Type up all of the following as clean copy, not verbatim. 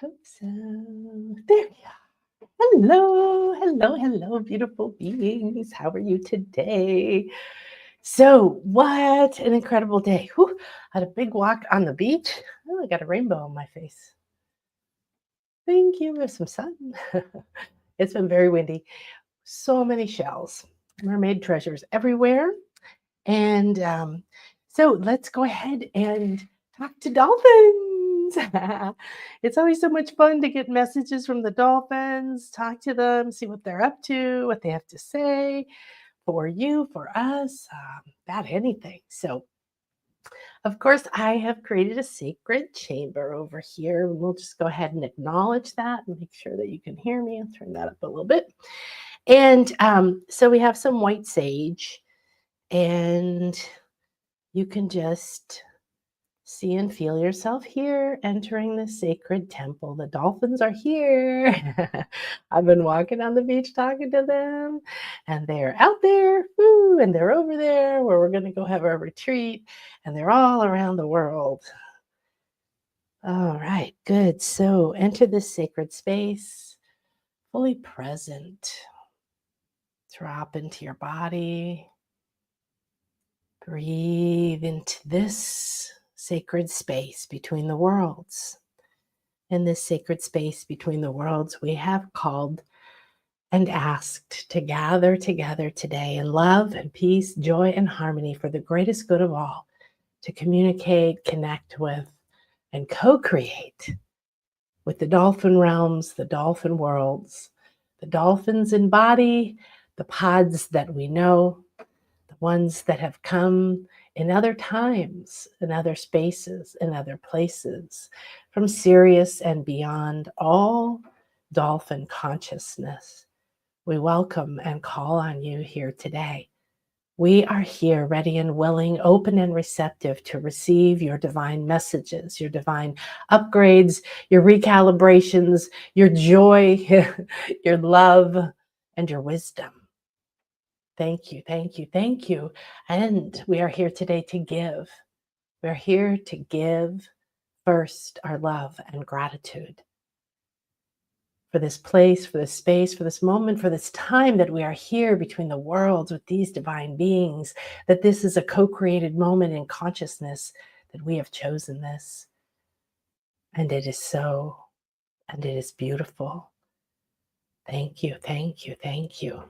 Hope so. There we are. Hello, hello, hello, beautiful beings. How are you today? So, what an incredible day. Whew, had a big walk on the beach. Oh, I got a rainbow on my face. Thank you. There's some sun. It's been very windy. So many shells, mermaid treasures everywhere. And so let's go ahead and talk to dolphins. It's always so much fun to get messages from the dolphins, talk to them, see what they're up to, what they have to say for you, for us, about anything. So, of course, I have created a sacred chamber over here. We'll just go ahead and acknowledge that and make sure that you can hear me. I'll turn that up a little bit. And so we have some white sage, and you can just see and feel yourself here entering the sacred temple. The dolphins are here. I've been walking on the beach talking to them, and they're out there, woo, and they're over there where we're going to go have our retreat, and they're all around the world. All right, good. So enter this sacred space, fully present. Drop into your body. Breathe into this sacred space between the worlds. In this sacred space between the worlds, we have called and asked to gather together today in love and peace, joy and harmony for the greatest good of all, to communicate, connect with, and co-create with the dolphin realms, the dolphin worlds. The dolphins embody the pods that we know, the ones that have come in other times, in other spaces, in other places, from Sirius and beyond, all dolphin consciousness. We welcome and call on you here today. We are here ready and willing, open and receptive to receive your divine messages, your divine upgrades, your recalibrations, your joy, your love, and your wisdom. Thank you, thank you, thank you. And we are here today to give. We're here to give first our love and gratitude for this place, for this space, for this moment, for this time that we are here between the worlds with these divine beings, that this is a co-created moment in consciousness, that we have chosen this. And it is so, and it is beautiful. Thank you, thank you, thank you.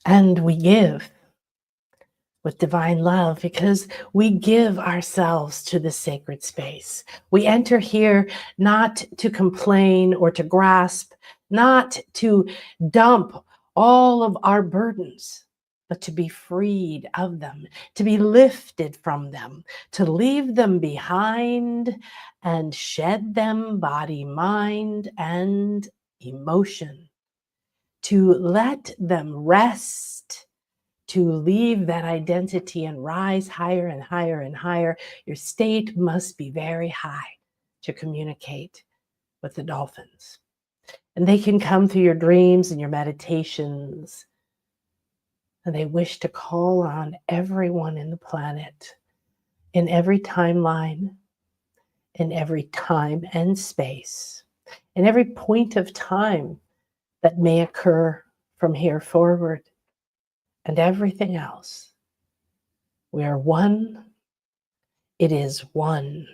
And we give with divine love because we give ourselves to the sacred space. We enter here not to complain or to grasp, not to dump all of our burdens, but to be freed of them, to be lifted from them, to leave them behind and shed them body, mind, and emotion, to let them rest, to leave that identity and rise higher and higher and higher. Your state must be very high to communicate with the dolphins. And they can come through your dreams and your meditations. And they wish to call on everyone in the planet, in every timeline, in every time and space, in every point of time that may occur from here forward, and everything else. We are one. It is one.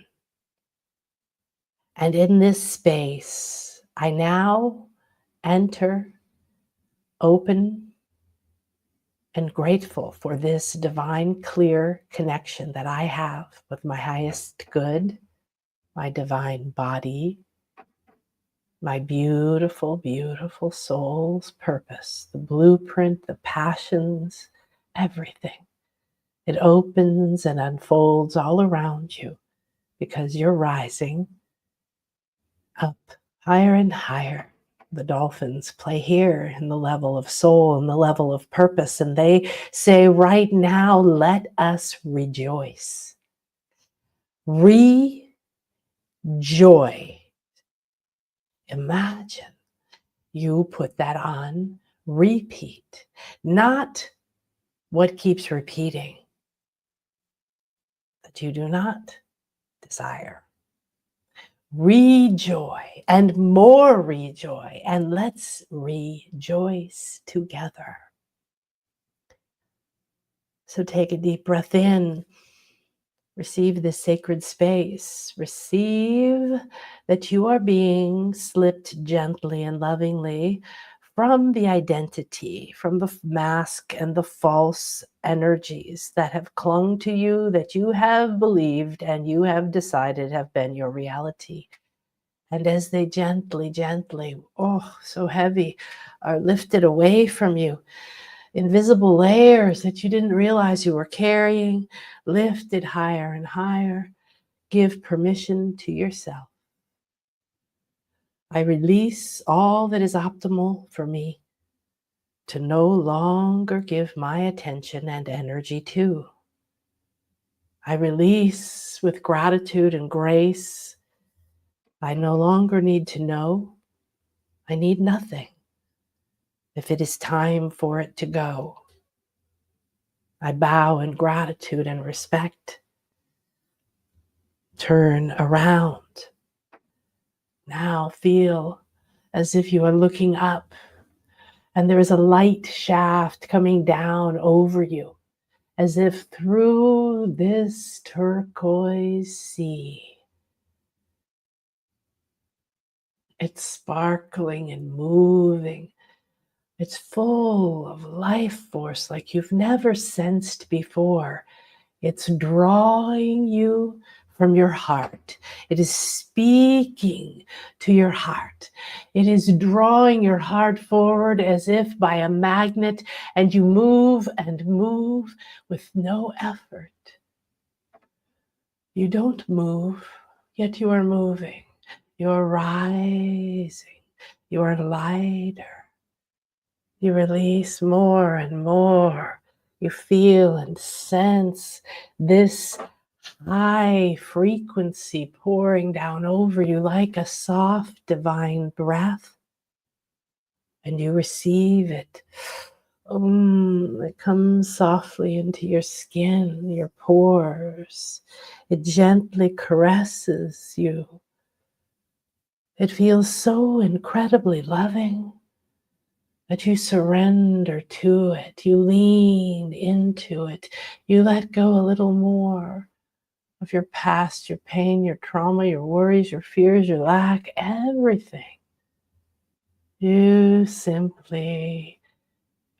And in this space, I now enter open and grateful for this divine, clear connection that I have with my highest good, my divine body, my beautiful, beautiful soul's purpose, the blueprint, the passions, everything. It opens and unfolds all around you because you're rising up higher and higher. The dolphins play here in the level of soul and the level of purpose, and they say right now, let us rejoice. Rejoy. Imagine you put that on repeat, not what keeps repeating, that you do not desire. Rejoy and more rejoy, and let's rejoice together. So take a deep breath in. Receive this sacred space. Receive that you are being slipped gently and lovingly from the identity, from the mask and the false energies that have clung to you, that you have believed and you have decided have been your reality. And as they gently, oh, so heavy, are lifted away from you, invisible layers that you didn't realize you were carrying, lifted higher and higher. Give permission to yourself. I release all that is optimal for me to no longer give my attention and energy to. I release with gratitude and grace. I no longer need to know. I need nothing. If it is time for it to go, I bow in gratitude and respect. Turn around. Now feel as if you are looking up and there is a light shaft coming down over you, as if through this turquoise sea, it's sparkling and moving. It's full of life force like you've never sensed before. It's drawing you from your heart. It is speaking to your heart. It is drawing your heart forward as if by a magnet, and you move and move with no effort. You don't move, yet you are moving. You are rising. You are lighter. You release more and more. You feel and sense this high frequency pouring down over you like a soft divine breath. And you receive it. It comes softly into your skin, your pores. It gently caresses you. It feels so incredibly loving that you surrender to it. You lean into it. You let go a little more of your past, your pain, your trauma, your worries, your fears, your lack, everything. You simply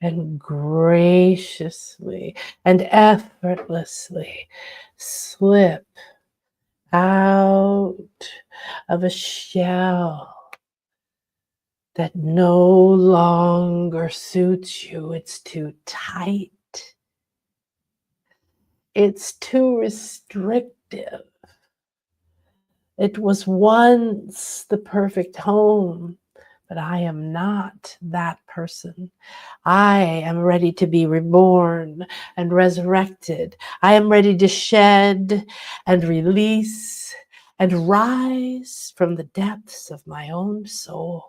and graciously and effortlessly slip out of a shell that no longer suits you. It's too tight. It's too restrictive. It was once the perfect home, but I am not that person. I am ready to be reborn and resurrected. I am ready to shed and release and rise from the depths of my own soul.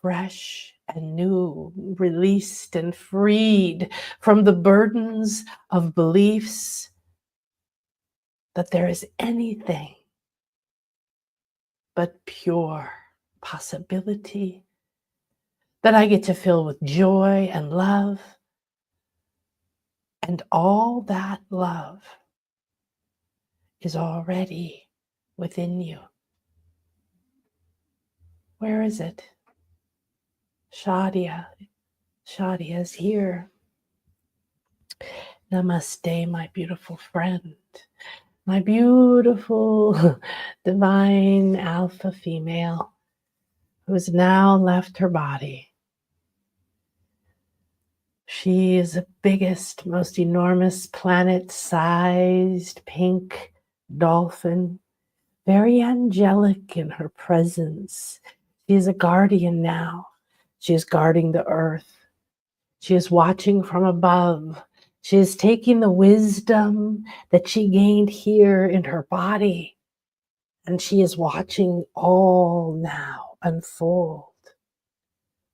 Fresh and new, released and freed from the burdens of beliefs that there is anything but pure possibility, that I get to fill with joy and love, and all that love is already within you. Where is it? Shadia. Shadia is here. Namaste, my beautiful friend. My beautiful divine alpha female who's now left her body. She is the biggest, most enormous planet-sized pink dolphin, very angelic in her presence. She is a guardian now. She is guarding the earth. She is watching from above. She is taking the wisdom that she gained here in her body, and she is watching all now unfold,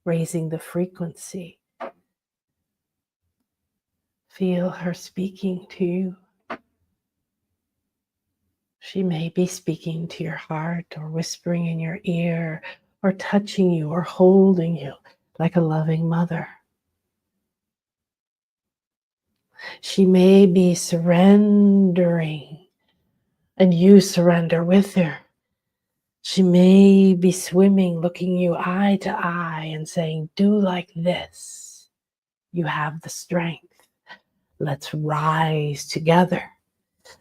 raising the frequency. Feel her speaking to you. She may be speaking to your heart or whispering in your ear or touching you or holding you like a loving mother. She may be surrendering and you surrender with her. She may be swimming, looking you eye to eye and saying, do like this. You have the strength. Let's rise together.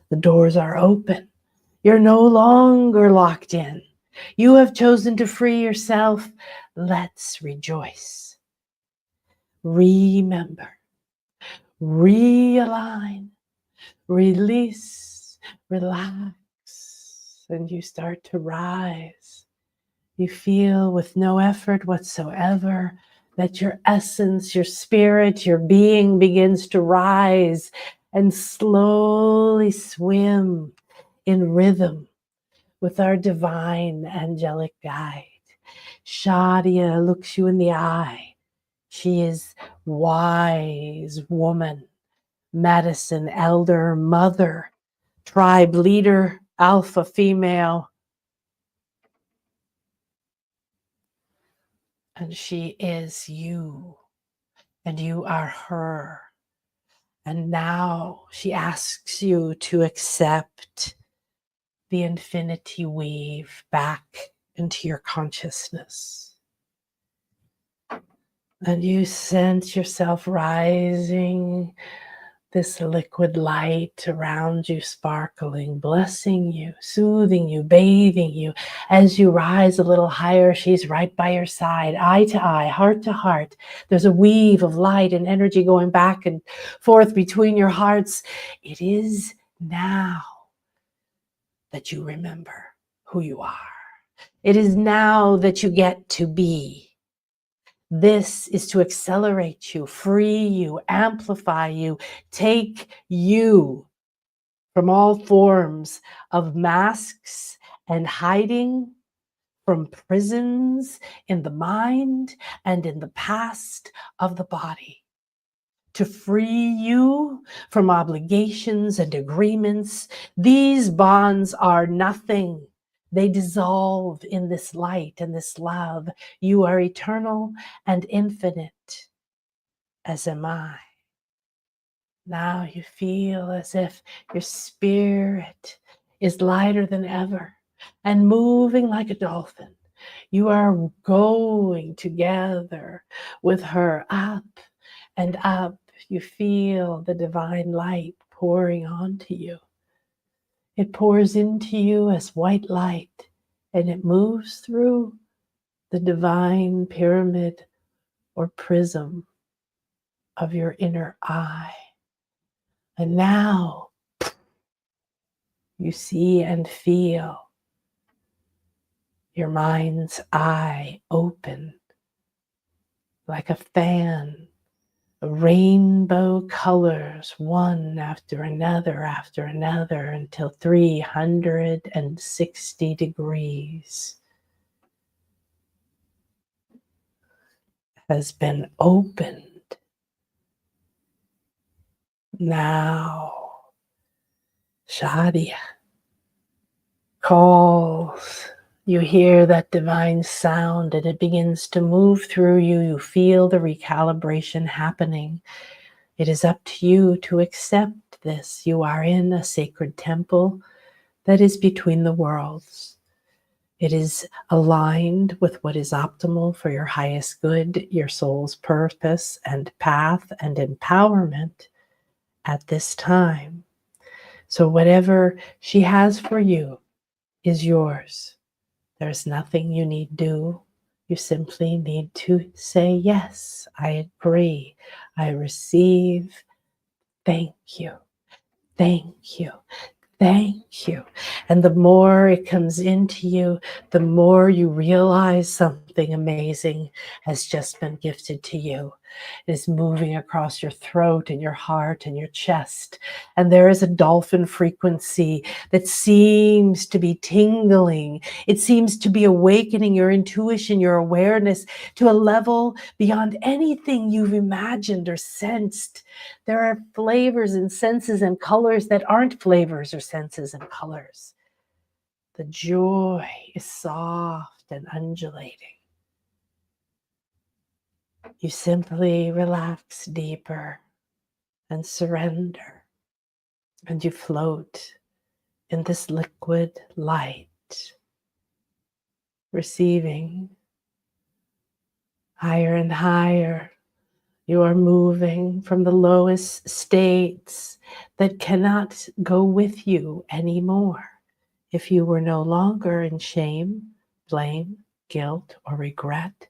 The doors are open. You're no longer locked in. You have chosen to free yourself. Let's rejoice. Remember, realign, release, relax, and you start to rise. You feel with no effort whatsoever that your essence, your spirit, your being begins to rise and slowly swim in rhythm with our divine angelic guide. Shadia looks you in the eye. She is wise woman, medicine, elder, mother, tribe leader, alpha female. And she is you, and you are her. And now she asks you to accept the infinity weave back into your consciousness. And you sense yourself rising, this liquid light around you sparkling, blessing you, soothing you, bathing you. As you rise a little higher, she's right by your side, eye to eye, heart to heart. There's a weave of light and energy going back and forth between your hearts. It is now that you remember who you are. It is now that you get to be. This is to accelerate you, free you, amplify you, take you from all forms of masks and hiding, from prisons in the mind and in the past of the body, to free you from obligations and agreements. These bonds are nothing. They dissolve in this light and this love. You are eternal and infinite, as am I. Now you feel as if your spirit is lighter than ever and moving like a dolphin. You are going together with her up and up. You feel the divine light pouring onto you. It pours into you as white light, and it moves through the divine pyramid or prism of your inner eye. And now you see and feel your mind's eye open like a fan. Rainbow colors, one after another until 360 degrees has been opened. Now, Shadia calls. You hear that divine sound and it begins to move through you. You feel the recalibration happening. It is up to you to accept this. You are in a sacred temple that is between the worlds. It is aligned with what is optimal for your highest good, your soul's purpose and path and empowerment at this time. So whatever she has for you is yours. There's nothing you need do. You simply need to say, yes, I agree. I receive. Thank you. Thank you. Thank you. And the more it comes into you, the more you realize something amazing has just been gifted to you. It is moving across your throat and your heart and your chest. And there is a dolphin frequency that seems to be tingling. It seems to be awakening your intuition, your awareness to a level beyond anything you've imagined or sensed. There are flavors and senses and colors that aren't flavors or senses and colors. The joy is soft and undulating. You simply relax deeper and surrender, and you float in this liquid light, receiving higher and higher. You are moving from the lowest states that cannot go with you anymore. If you were no longer in shame, blame, guilt, or regret,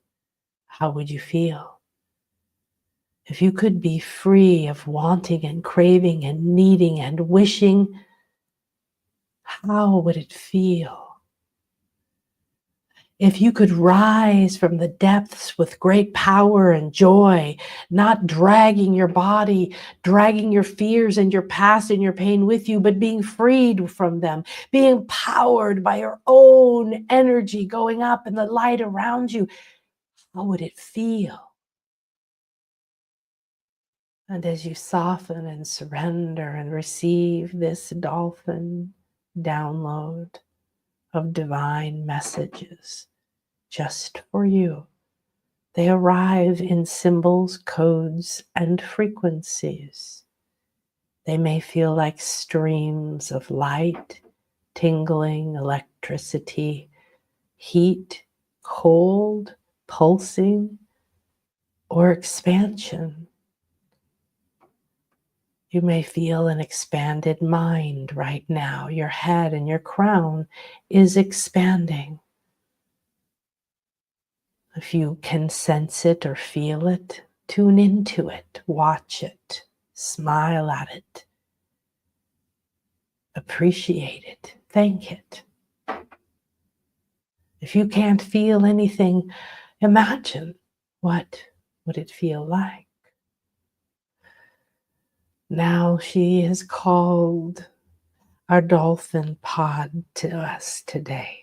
how would you feel? If you could be free of wanting and craving and needing and wishing, how would it feel? If you could rise from the depths with great power and joy, not dragging your body, dragging your fears and your past and your pain with you, but being freed from them, being powered by your own energy going up and the light around you, how would it feel? And as you soften and surrender and receive this dolphin download of divine messages just for you, they arrive in symbols, codes, and frequencies. They may feel like streams of light, tingling, electricity, heat, cold, pulsing, or expansion. You may feel an expanded mind right now. Your head and your crown is expanding. If you can sense it or feel it, tune into it, watch it, smile at it, appreciate it, thank it. If you can't feel anything, imagine what would it feel like. Now she has called our dolphin pod to us today.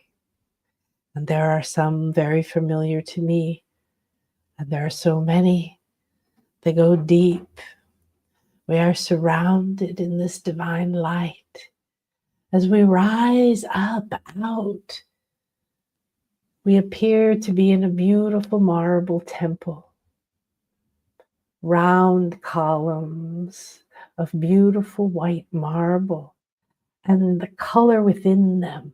And there are some very familiar to me, and there are so many. They go deep. We are surrounded in this divine light. As we rise up out, we appear to be in a beautiful marble temple. Round columns of beautiful white marble, and the color within them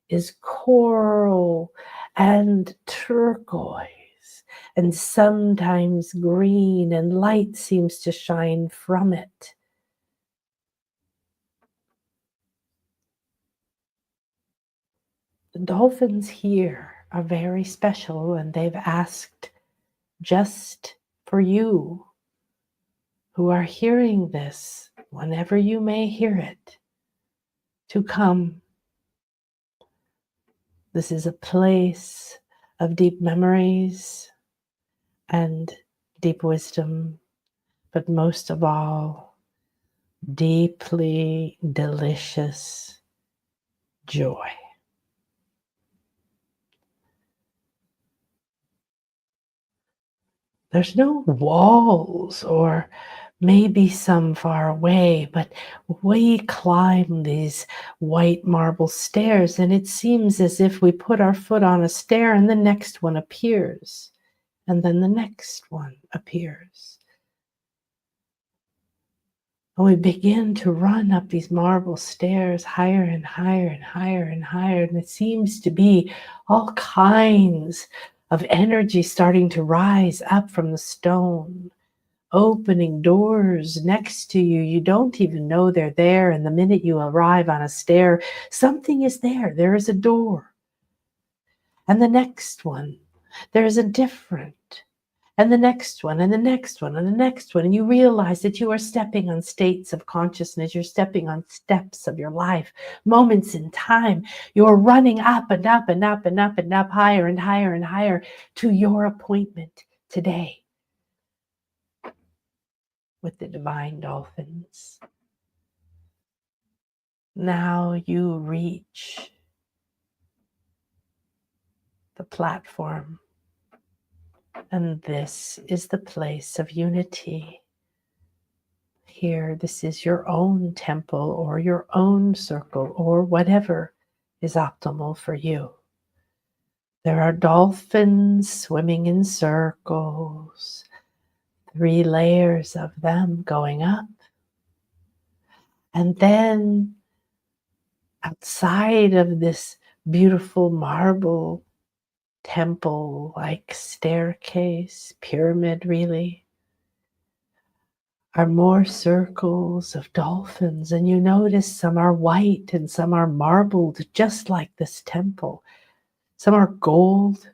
is coral and turquoise and sometimes green, and light seems to shine from it. The dolphins here are very special, and they've asked just for you who are hearing this, whenever you may hear it, to come. This is a place of deep memories and deep wisdom, but most of all, deeply delicious joy. There's no walls, or maybe some far away, but we climb these white marble stairs, and it seems as if we put our foot on a stair and the next one appears, and then the next one appears. And we begin to run up these marble stairs higher and higher and higher and higher, and it seems to be all kinds of energy starting to rise up from the stone, opening doors next to you. You don't even know they're there, and the minute you arrive on a stair, something is there. There is a door. And the next one, there is a different. And the next one, and the next one, and the next one. And you realize that you are stepping on states of consciousness. You're stepping on steps of your life, moments in time. You're running up and up and up and up and up, higher and higher and higher to your appointment today with the divine dolphins. Now you reach the platform, and this is the place of unity. Here, this is your own temple or your own circle or whatever is optimal for you. There are dolphins swimming in circles, 3 layers of them going up. And then outside of this beautiful marble temple-like staircase, pyramid really, are more circles of dolphins. And you notice some are white and some are marbled, just like this temple. Some are gold,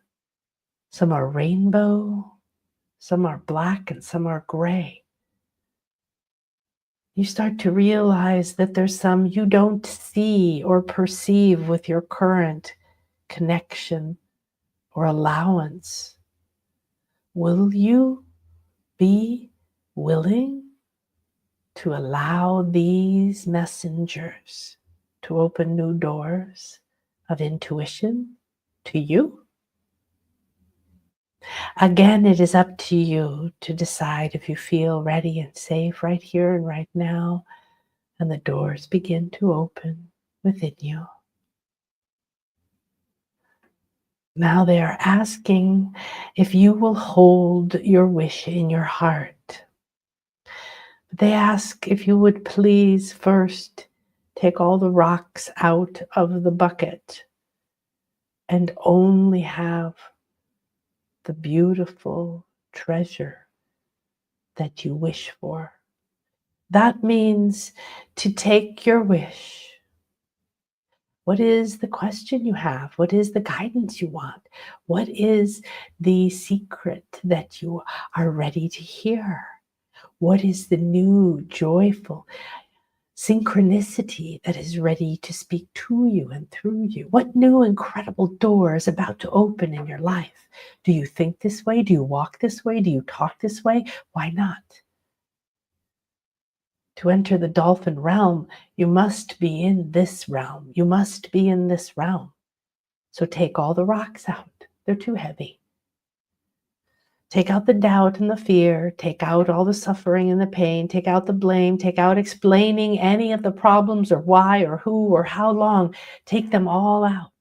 some are rainbow, some are black, and some are gray. You start to realize that there's some you don't see or perceive with your current connection or allowance. Will you be willing to allow these messengers to open new doors of intuition to you? Again, it is up to you to decide if you feel ready and safe right here and right now, and the doors begin to open within you. Now they are asking if you will hold your wish in your heart. They ask if you would please first take all the rocks out of the bucket and only have the beautiful treasure that you wish for. That means to take your wish. What is the question you have? What is the guidance you want? What is the secret that you are ready to hear? What is the new, joyful synchronicity that is ready to speak to you and through you? What new, incredible door is about to open in your life? Do you think this way? Do you walk this way? Do you talk this way? Why not? To enter the dolphin realm, you must be in this realm. You must be in this realm. So take all the rocks out. They're too heavy. Take out the doubt and the fear. Take out all the suffering and the pain. Take out the blame. Take out explaining any of the problems or why or who or how long. Take them all out.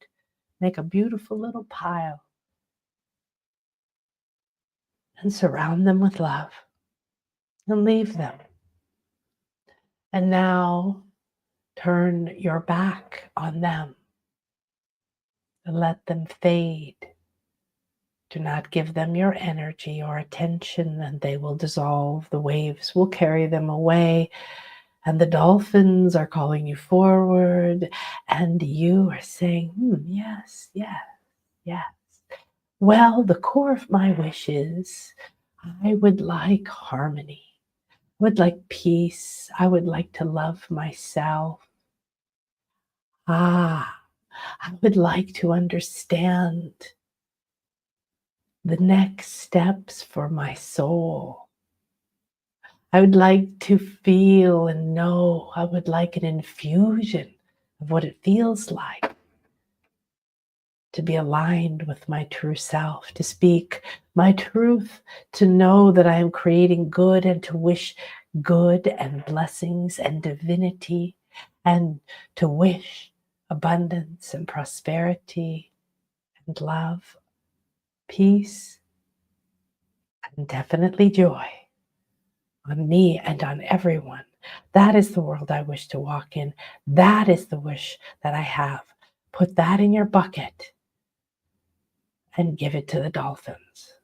Make a beautiful little pile and surround them with love and leave them. And now turn your back on them and let them fade. Do not give them your energy or attention, and they will dissolve. The waves will carry them away, and the dolphins are calling you forward, and you are saying, yes, yes, yes. Well, the core of my wish is I would like harmony. I would like peace. I would like to love myself. I would like to understand the next steps for my soul. I would like to feel and know. I would like an infusion of what it feels like to be aligned with my true self, to speak my truth, to know that I am creating good and to wish good and blessings and divinity, and to wish abundance and prosperity and love, peace, and definitely joy on me and on everyone. That is the world I wish to walk in. That is the wish that I have. Put that in your bucket and give it to the dolphins.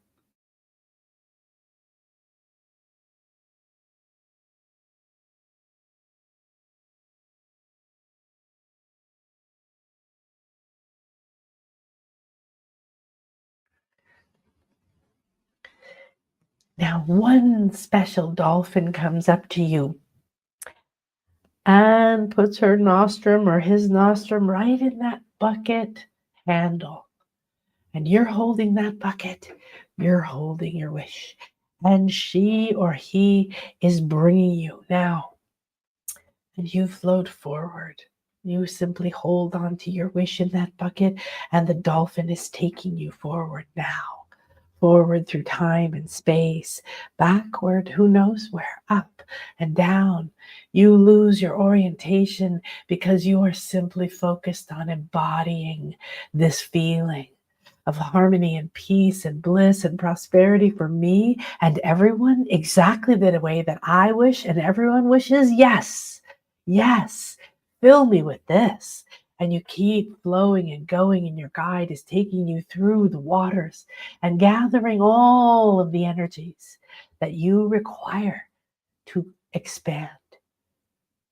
Now, one special dolphin comes up to you and puts her nostrum or his nostrum right in that bucket handle. And you're holding that bucket. You're holding your wish. And she or he is bringing you now. And you float forward. You simply hold on to your wish in that bucket, and the dolphin is taking you forward now. forward through time and space, backward, who knows where, up and down. You lose your orientation because you are simply focused on embodying this feeling of harmony and peace and bliss and prosperity for me and everyone exactly the way that I wish and everyone wishes. Yes, yes, fill me with this. And you keep flowing and going, and your guide is taking you through the waters and gathering all of the energies that you require to expand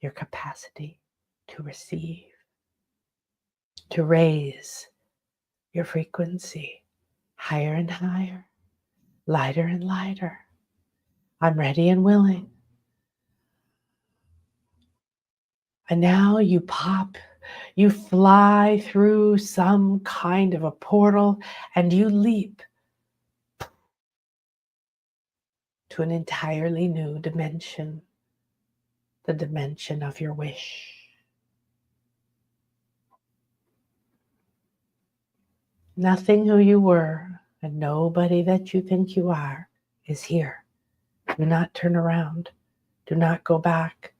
your capacity to receive, to raise your frequency higher and higher, lighter and lighter. I'm ready and willing. And now you pop, you fly through some kind of a portal and you leap to an entirely new dimension, the dimension of your wish. Nothing who you were and nobody that you think you are is here. Do not turn around. Do not go back.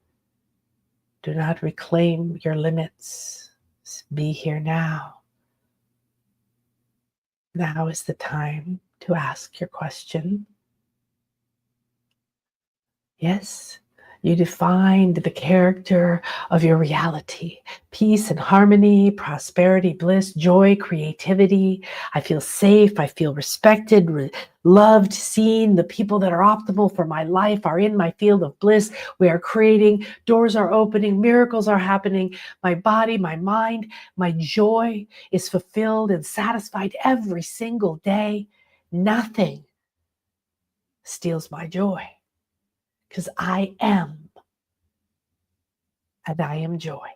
Do not reclaim your limits. Be here now. Now is the time to ask your question. Yes, you defined the character of your reality. Peace and harmony, prosperity, bliss, joy, creativity. I feel safe. I feel respected, loved, seen. The people that are optimal for my life are in my field of bliss. We are creating. Doors are opening. Miracles are happening. My body, my mind, my joy is fulfilled and satisfied every single day. Nothing steals my joy. Because I am, and I am joy,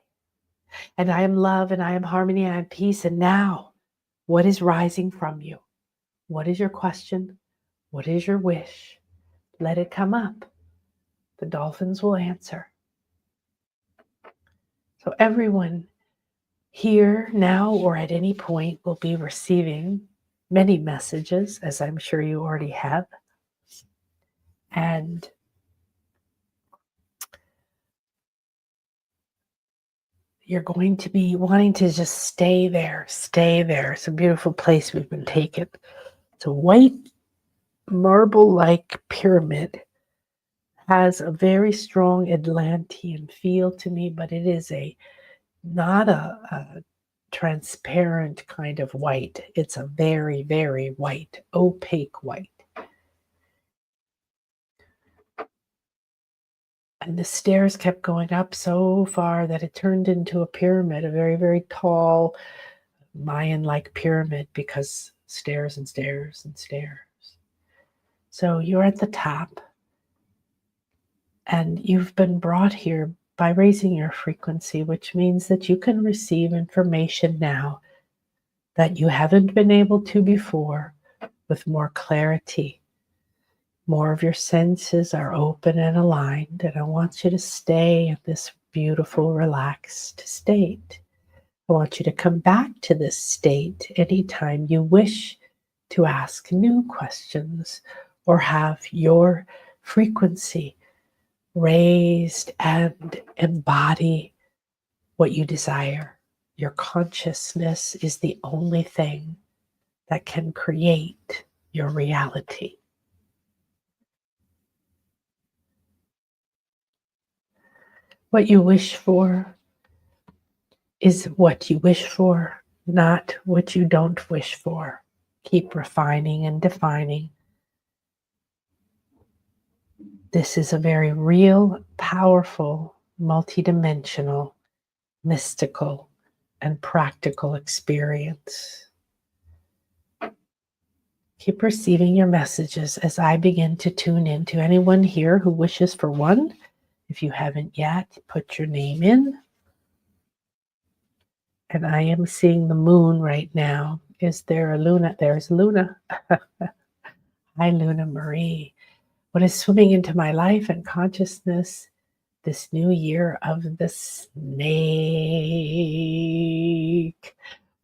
and I am love, and I am harmony, and I am peace. And now, what is rising from you? What is your question? What is your wish? Let it come up. The dolphins will answer. So everyone here now or at any point will be receiving many messages, as I'm sure you already have. And you're going to be wanting to just stay there, stay there. It's a beautiful place we've been taken. It's a white marble-like pyramid. Has a very strong Atlantean feel to me, but it is not a transparent kind of white. It's a very, very white, opaque white. And the stairs kept going up so far that it turned into a pyramid, a very, very tall Mayan-like pyramid, because stairs and stairs and stairs. So you're at the top, and you've been brought here by raising your frequency, which means that you can receive information now that you haven't been able to before with more clarity. More of your senses are open and aligned, and I want you to stay in this beautiful, relaxed state. I want you to come back to this state anytime you wish to ask new questions or have your frequency raised and embody what you desire. Your consciousness is the only thing that can create your reality. What you wish for is what you wish for, not what you don't wish for. Keep refining and defining. This is a very real, powerful, multidimensional, mystical, and practical experience. Keep receiving your messages as I begin to tune in. To anyone here who wishes for one, if you haven't yet, put your name in. And I am seeing the moon right now. Is there a Luna? There's Luna. Hi, Luna Marie. What is swimming into my life and consciousness this new year of the snake?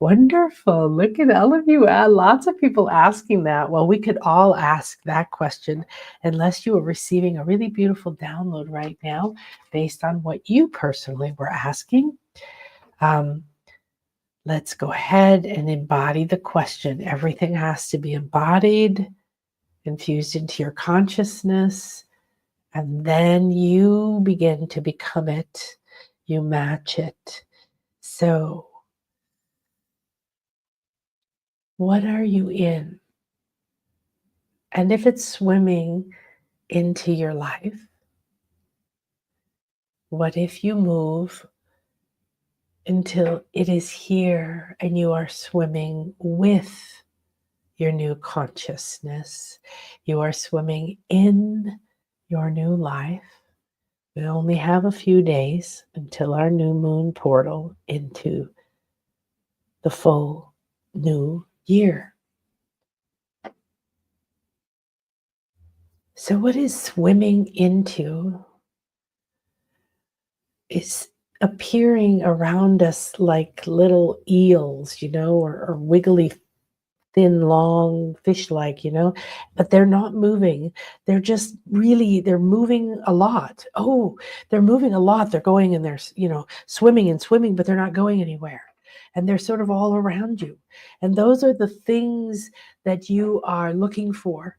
Wonderful. Look at all of you. Lots of people asking that. Well, we could all ask that question unless you were receiving a really beautiful download right now based on what you personally were asking. Um, let's go ahead and embody the question. Everything has to be embodied, infused into your consciousness, and then you begin to become it. You match it. So, what are you in? And if it's swimming into your life, what if you move until it is here and you are swimming with your new consciousness? You are swimming in your new life. We only have a few days until our new moon portal into the full new year. So, what is swimming into is appearing around us like little eels, or wiggly, thin, long fish like, but they're not moving. They're just really, they're moving a lot. Oh, they're moving a lot. They're going and they're, swimming and swimming, but they're not going anywhere. And they're sort of all around you. And those are the things that you are looking for,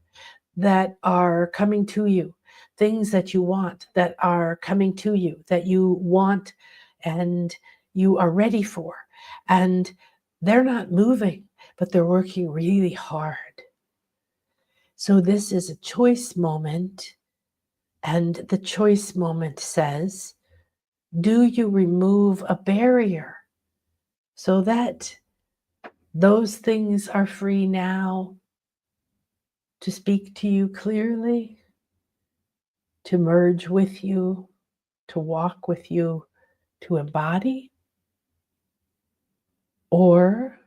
that are coming to you, things that you want that are coming to you, that you want and you are ready for. And they're not moving, but they're working really hard. So this is a choice moment. And the choice moment says, do you remove a barrier so that those things are free now to speak to you clearly, to merge with you, to walk with you, to embody? Or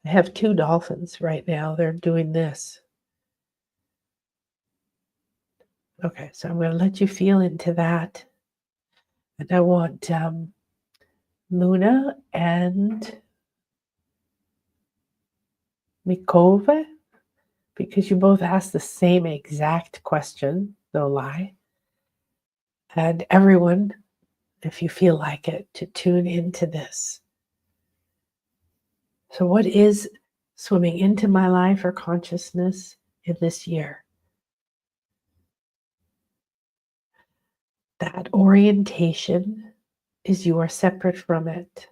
I have two dolphins right now. They're doing this. Okay, so I'm going to let you feel into that. And I want Luna and Mikova, because you both asked the same exact question, no lie. And everyone, if you feel like it, to tune into this. So what is swimming into my life or consciousness in this year? That orientation is you are separate from it.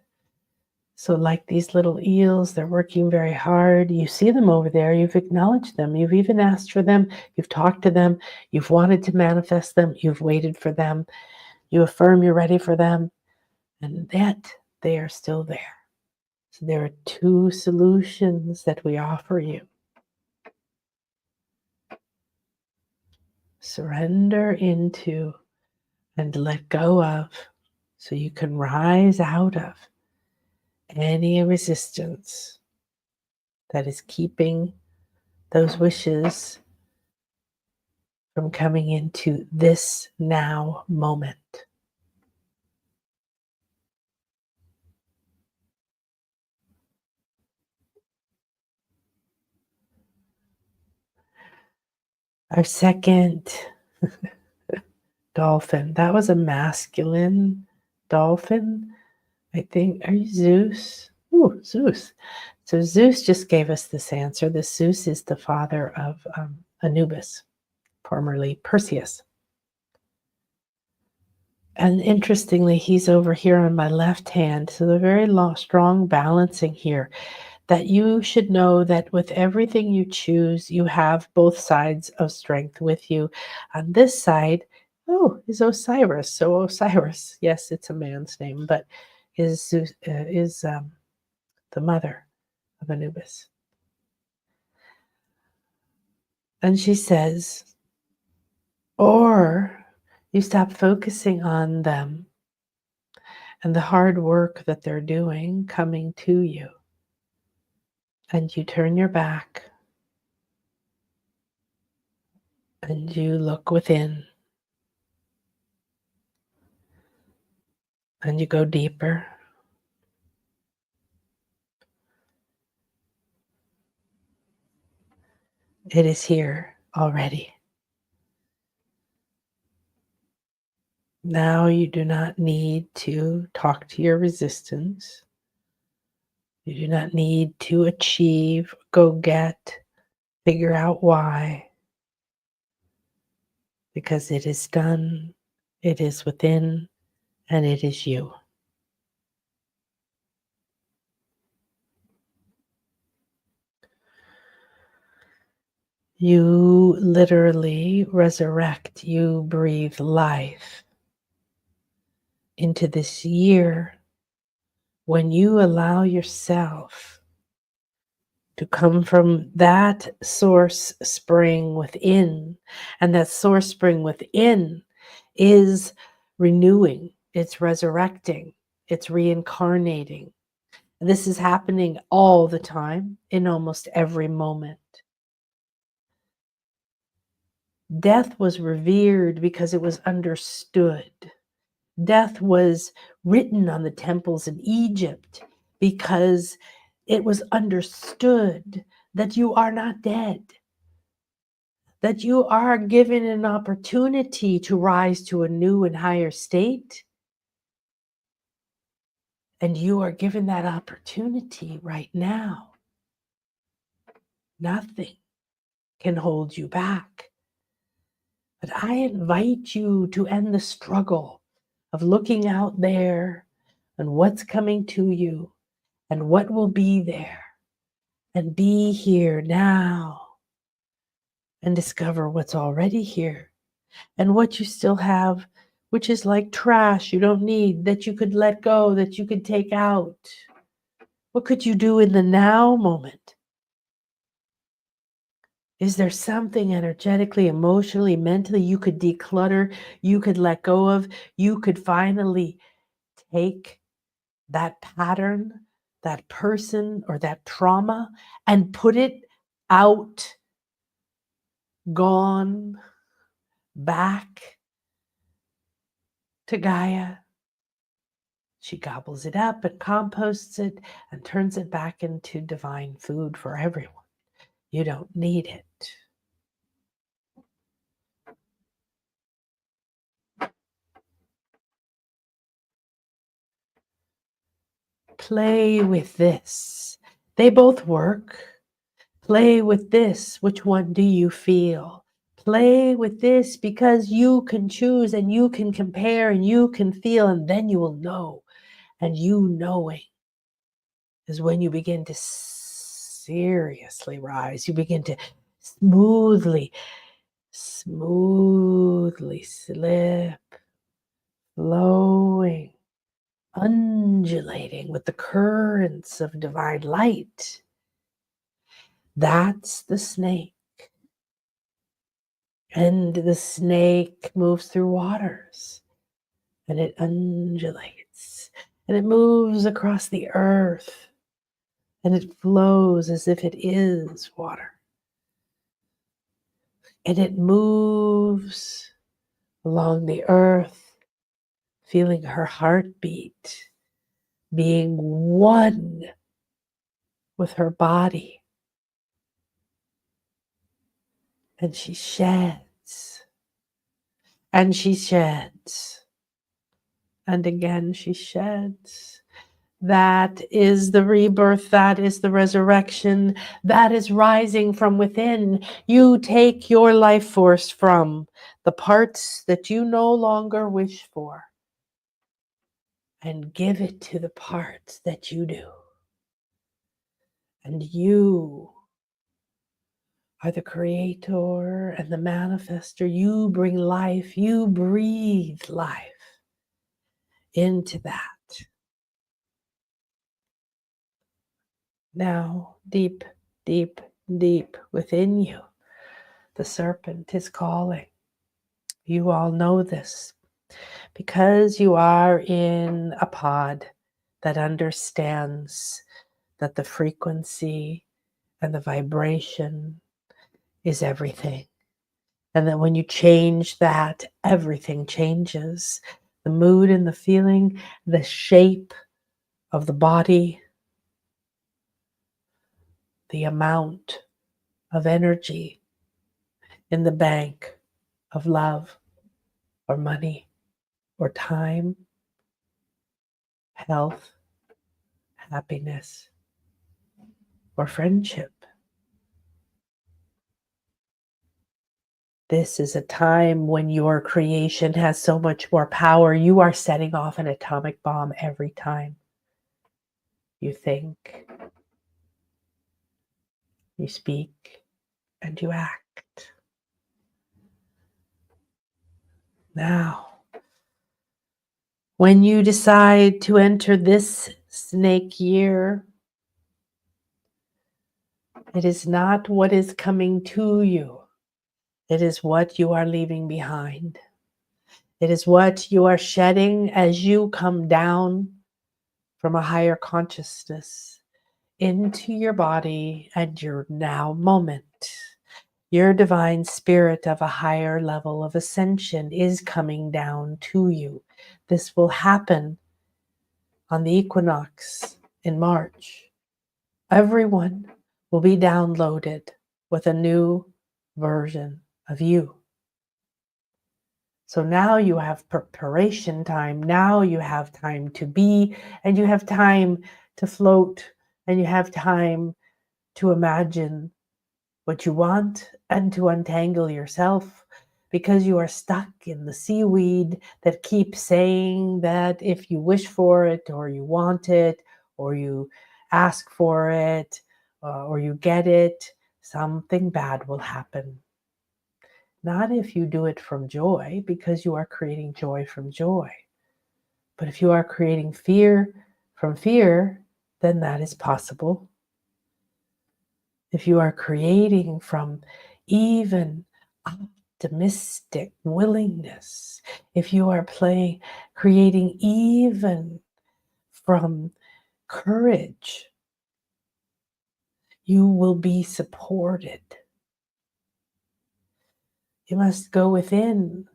So like these little eels, they're working very hard. You see them over there. You've acknowledged them. You've even asked for them. You've talked to them. You've wanted to manifest them. You've waited for them. You affirm you're ready for them. And yet they are still there. So there are two solutions that we offer you. Surrender into and let go of, so you can rise out of any resistance that is keeping those wishes from coming into this now moment. Our second dolphin, that was a masculine dolphin, I think. Are you Zeus? Ooh, Zeus. So Zeus just gave us this answer. This Zeus is the father of Anubis, formerly Perseus. And interestingly, he's over here on my left hand. So the very strong balancing here, that you should know that with everything you choose, you have both sides of strength with you. On this side, is Osiris. So Osiris, yes, it's a man's name, but is the mother of Anubis. And she says, or you stop focusing on them and the hard work that they're doing coming to you, and you turn your back and you look within and you go deeper It is here already. Now you do not need to talk to your resistance. You do not need to achieve, go get, figure out why, because it is done, it is within, and it is you. You literally resurrect, you breathe life into this year when you allow yourself to come from that source spring within. And that source spring within is renewing, it's resurrecting, it's reincarnating. This is happening all the time in almost every moment. Death was revered because it was understood. Death was written on the temples in Egypt because it was understood that you are not dead, that you are given an opportunity to rise to a new and higher state. And you are given that opportunity right now. Nothing can hold you back. But I invite you to end the struggle of looking out there and what's coming to you and what will be there, and be here now and discover what's already here and what you still have, which is like trash you don't need, that you could let go, that you could take out. What could you do in the now moment? Is there something energetically, emotionally, mentally you could declutter, you could let go of, you could finally take that pattern, that person, or that trauma and put it out, gone, back to Gaia? She gobbles it up and composts it and turns it back into divine food for everyone. You don't need it. Play with this. They both work. Play with this. Which one do you feel? Play with this because you can choose and you can compare and you can feel, and then you will know. And you knowing is when you begin to seriously rise. You begin to smoothly slip, flowing, undulating with the currents of divine light. That's the snake. And the snake moves through waters, and it undulates, and it moves across the earth, and it flows as if it is water. And it moves along the earth, feeling her heartbeat, being one with her body. And she sheds, and she sheds, and again she sheds. That is the rebirth. That is the resurrection. That is rising from within. You take your life force from the parts that you no longer wish for and give it to the parts that you do. And you are the creator and the manifester. You bring life. You breathe life into that. Now, deep, deep, deep within you, the serpent is calling. You all know this because you are in a pod that understands that the frequency and the vibration is everything. And that when you change that, everything changes. The mood and the feeling, the shape of the body, the amount of energy in the bank of love or money or time, health, happiness, or friendship. This is a time when your creation has so much more power. You are setting off an atomic bomb every time you think, you speak, and you act. Now, when you decide to enter this snake year, it is not what is coming to you. It is what you are leaving behind. It is what you are shedding as you come down from a higher consciousness into your body and your now moment. Your divine spirit of a higher level of ascension is coming down to you. This will happen on the equinox in March. Everyone will be downloaded with a new version of you. So now you have preparation time. Now you have time to be, and you have time to float, and you have time to imagine what you want and to untangle yourself, because you are stuck in the seaweed that keeps saying that if you wish for it or you want it or you ask for it or you get it, something bad will happen. Not if you do it from joy, because you are creating joy from joy. But if you are creating fear from fear, then that is possible. If you are creating from even optimistic willingness, if you are creating even from courage, you will be supported. You must go within.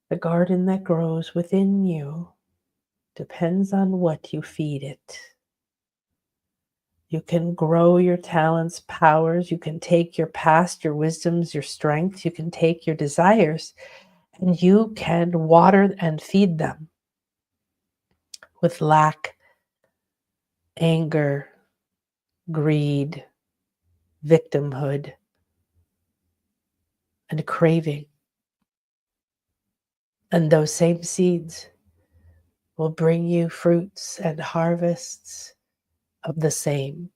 The garden that grows within you depends on what you feed it. You can grow your talents, powers. You can take your past, your wisdoms, your strengths. You can take your desires, and you can water and feed them with lack, anger, greed, victimhood, and craving. And those same seeds will bring you fruits and harvests of the same.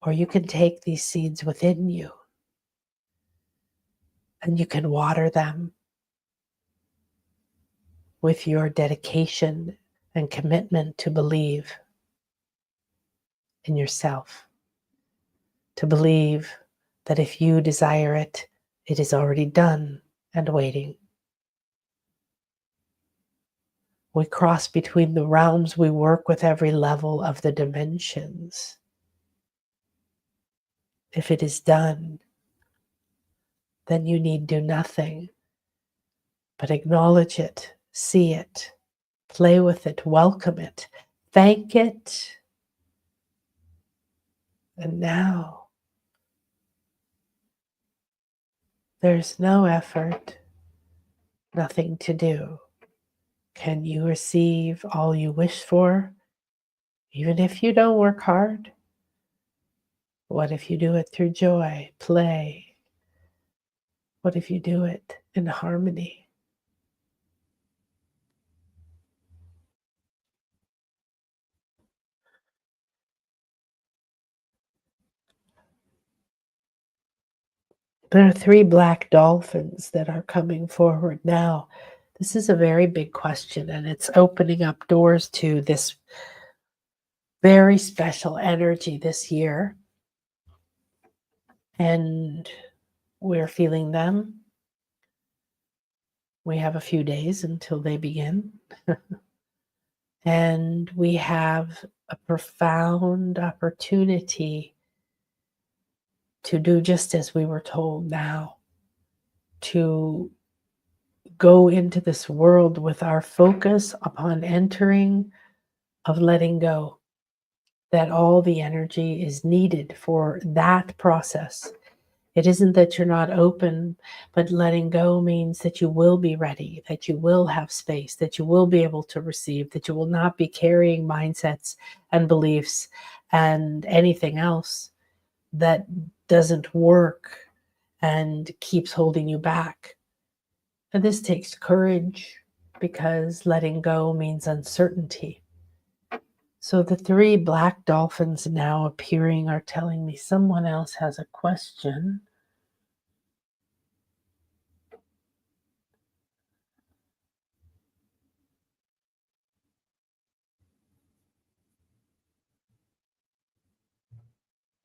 Or you can take these seeds within you and you can water them with your dedication and commitment to believe in yourself, to believe that if you desire it, it is already done and waiting. We cross between the realms. We work with every level of the dimensions. If it is done, then you need do nothing but acknowledge it, see it, play with it, welcome it, thank it. And now there's no effort, nothing to do. Can you receive all you wish for, even if you don't work hard? What if you do it through joy, play? What if you do it in harmony? There are 3 black dolphins that are coming forward now. This is a very big question, and it's opening up doors to this very special energy this year. And we're feeling them. We have a few days until they begin. And we have a profound opportunity to do just as we were told now, to go into this world with our focus upon entering of letting go. that all the energy is needed for that process. It isn't that you're not open, but letting go means that you will be ready, that you will have space, that you will be able to receive, that you will not be carrying mindsets and beliefs and anything else that doesn't work and keeps holding you back. And this takes courage because letting go means uncertainty. So the three black dolphins now appearing are telling me someone else has a question.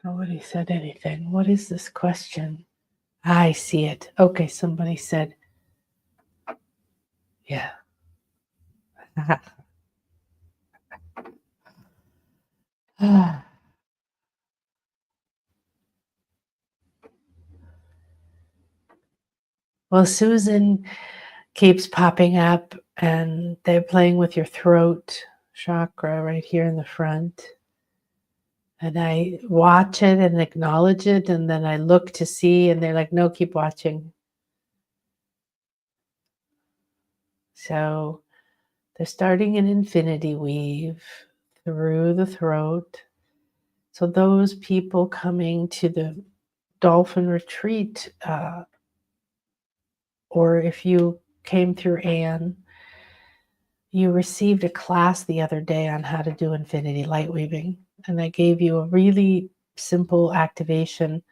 Nobody said anything. What is this question? I see it. Okay, somebody said, yeah. Well, Susan keeps popping up, and they're playing with your throat chakra right here in the front. And I watch it and acknowledge it, and then I look to see, and they're like, no, keep watching. So they're starting an infinity weave through the throat. So those people coming to the Dolphin retreat, or if you came through Anne, you received a class the other day on how to do infinity light weaving. And I gave you a really simple activation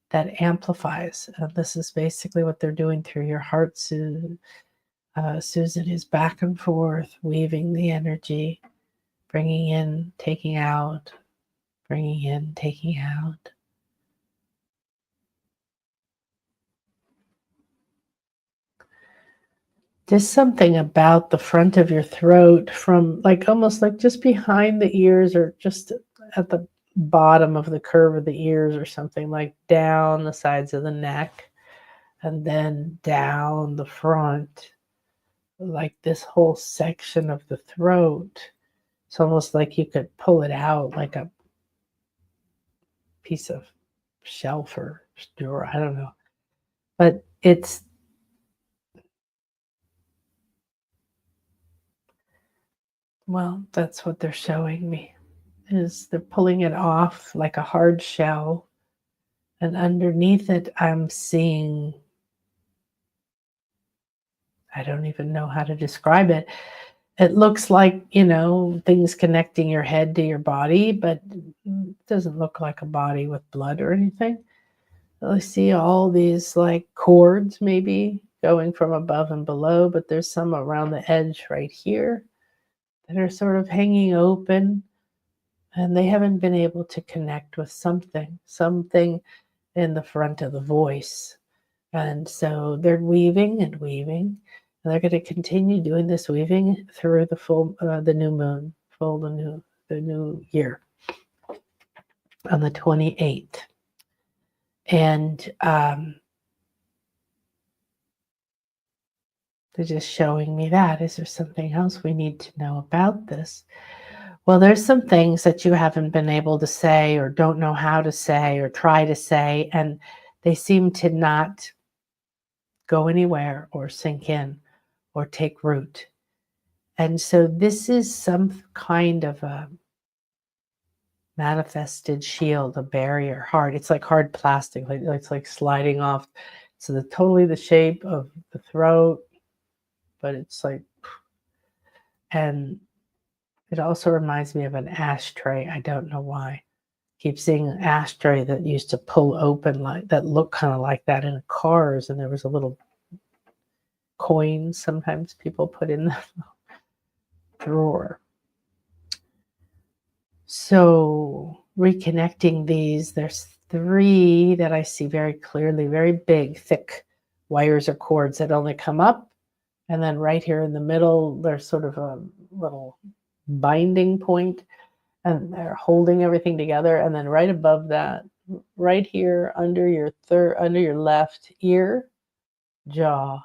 that amplifies. This is basically what they're doing through your heart. Susan is back and forth, weaving the energy, bringing in, taking out, bringing in, taking out. There's something about the front of your throat from like almost like just behind the ears or just at the bottom of the curve of the ears or something, like down the sides of the neck and then down the front, like this whole section of the throat. It's almost like you could pull it out like a piece of shelf or drawer. I don't know. But it's, well, that's what they're showing me, is they're pulling it off like a hard shell. And underneath it, I'm seeing, I don't even know how to describe it. It looks like, things connecting your head to your body, but it doesn't look like a body with blood or anything. I see all these like cords maybe going from above and below, but there's some around the edge right here that are sort of hanging open, and they haven't been able to connect with something in the front of the voice. And so they're weaving and weaving, and they're going to continue doing this weaving through the new moon, the new year on the 28th. And they're just showing me that. Is there something else we need to know about this? Well, there's some things that you haven't been able to say or don't know how to say or try to say, and they seem to not go anywhere or sink in or take root. And so this is some kind of a manifested shield, a barrier, hard. It's like hard plastic, like it's like sliding off. So totally the shape of the throat, but it's like, and it also reminds me of an ashtray. I don't know why. Keep seeing an ashtray that used to pull open, like that looked kind of like that in cars, and there was a little coin sometimes people put in the drawer. So reconnecting these, there's three that I see very clearly, very big, thick wires or cords that only come up. And then right here in the middle, there's sort of a little binding point, and they're holding everything together. And then right above that, right here under your left ear, jaw,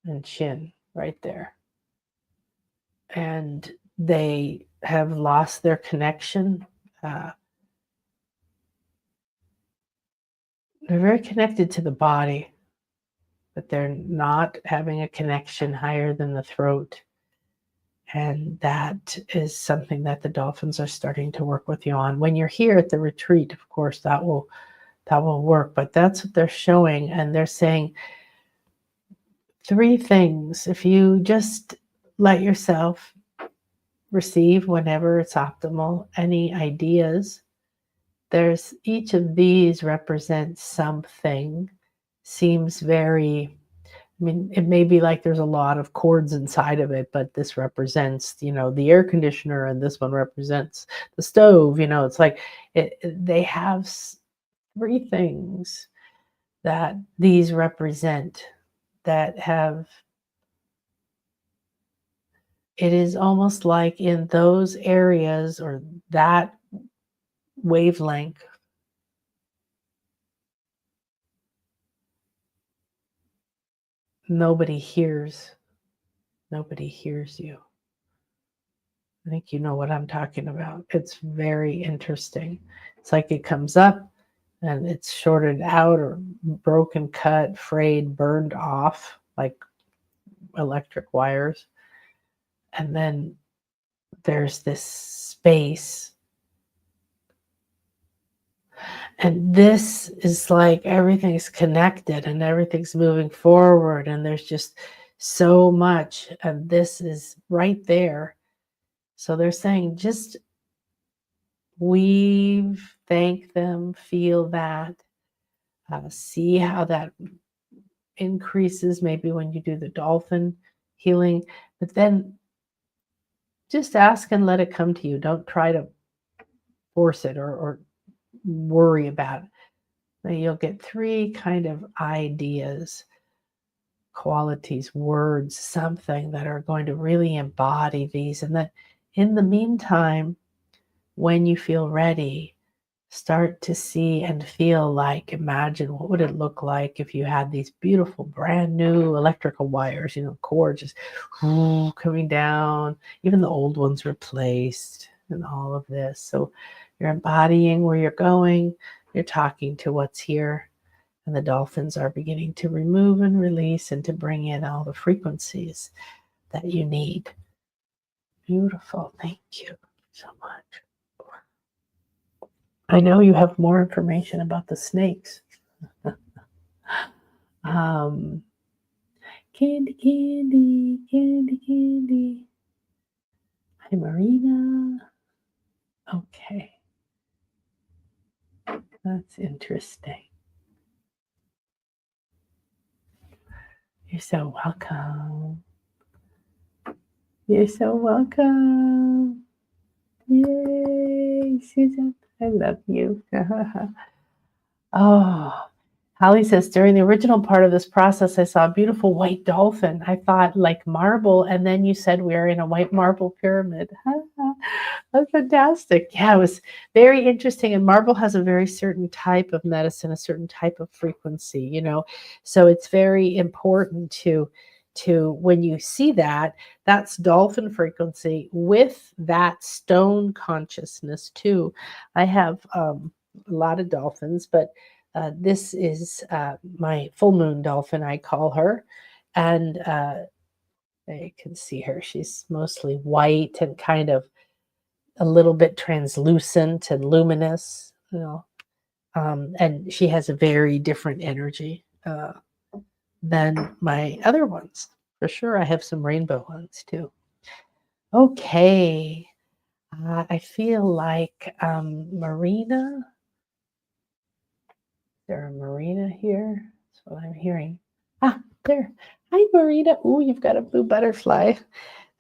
and chin, right there. And they have lost their connection Uh, they're very connected to the body, but they're not having a connection higher than the throat. And that is something that the dolphins are starting to work with you on. When you're here at the retreat, of course, that will work. But that's what they're showing, and they're saying three things. If you just let yourself receive whenever it's optimal, any ideas, there's each of these represents something, seems very, I mean, it may be like there's a lot of cords inside of it, but this represents, the air conditioner, and this one represents the stove. It's like they have three things that these represent that have, it is almost like in those areas or that wavelength, nobody hears. Nobody hears you. I think you know what I'm talking about. It's very interesting. It's like it comes up and it's shorted out or broken, cut, frayed, burned off like electric wires. And then there's this space. And this is like everything's connected and everything's moving forward. And there's just so much. And this is right there. So they're saying just weave, thank them, feel that, see how that increases maybe when you do the dolphin healing. But then just ask and let it come to you. Don't try to force it or worry about it. Then you'll get three kind of ideas, qualities, words, something that are going to really embody these. And that in the meantime, when you feel ready, start to see and feel like, imagine what would it look like if you had these beautiful brand new electrical wires, cords just coming down, even the old ones replaced, and all of this. So you're embodying where you're going, you're talking to what's here, and the dolphins are beginning to remove and release and to bring in all the frequencies that you need. Beautiful. Thank you so much. I know you have more information about the snakes. Candy, candy, candy, candy. Hi, Marina. Okay. That's interesting. You're so welcome. You're so welcome. Yay, Susan. I love you. Oh, Holly says, during the original part of this process, I saw a beautiful white dolphin. I thought like marble, and then you said we are in a white marble pyramid. That's fantastic. Yeah, it was very interesting. And marble has a very certain type of medicine, a certain type of frequency, So it's very important to when you see that, that's dolphin frequency with that stone consciousness too. I have a lot of dolphins, but this is my full moon dolphin, I call her. And you can see her. She's mostly white and kind of a little bit translucent and luminous, and she has a very different energy than my other ones. For sure, I have some rainbow ones too. Okay. I feel like Marina. Is there a Marina here? That's what I'm hearing. There. Hi, Marina. Ooh, you've got a blue butterfly.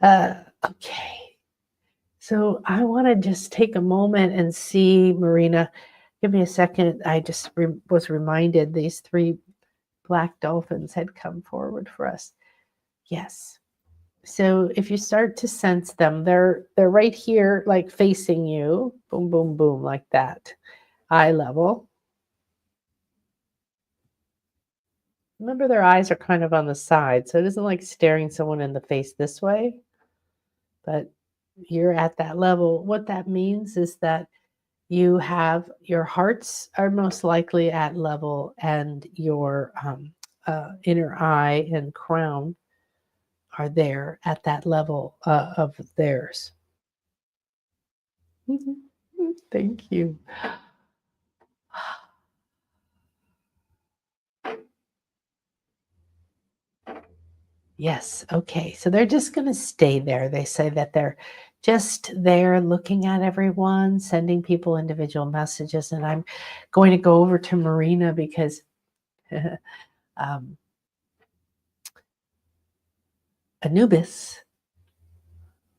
Okay. So I want to just take a moment and see, Marina. Give me a second. I just was reminded these three black dolphins had come forward for us. Yes. So if you start to sense them, they're right here, like facing you. Boom, boom, boom, like that. Eye level. Remember, their eyes are kind of on the side, so it isn't like staring someone in the face this way, but you're at that level. What that means is that You have your hearts are most likely at level, and your inner eye and crown are there at that level of theirs. Mhm. Thank you. Yes. Okay. So they're just going to stay there. They say that they're just there looking at everyone, sending people individual messages. And I'm going to go over to Marina because um, Anubis,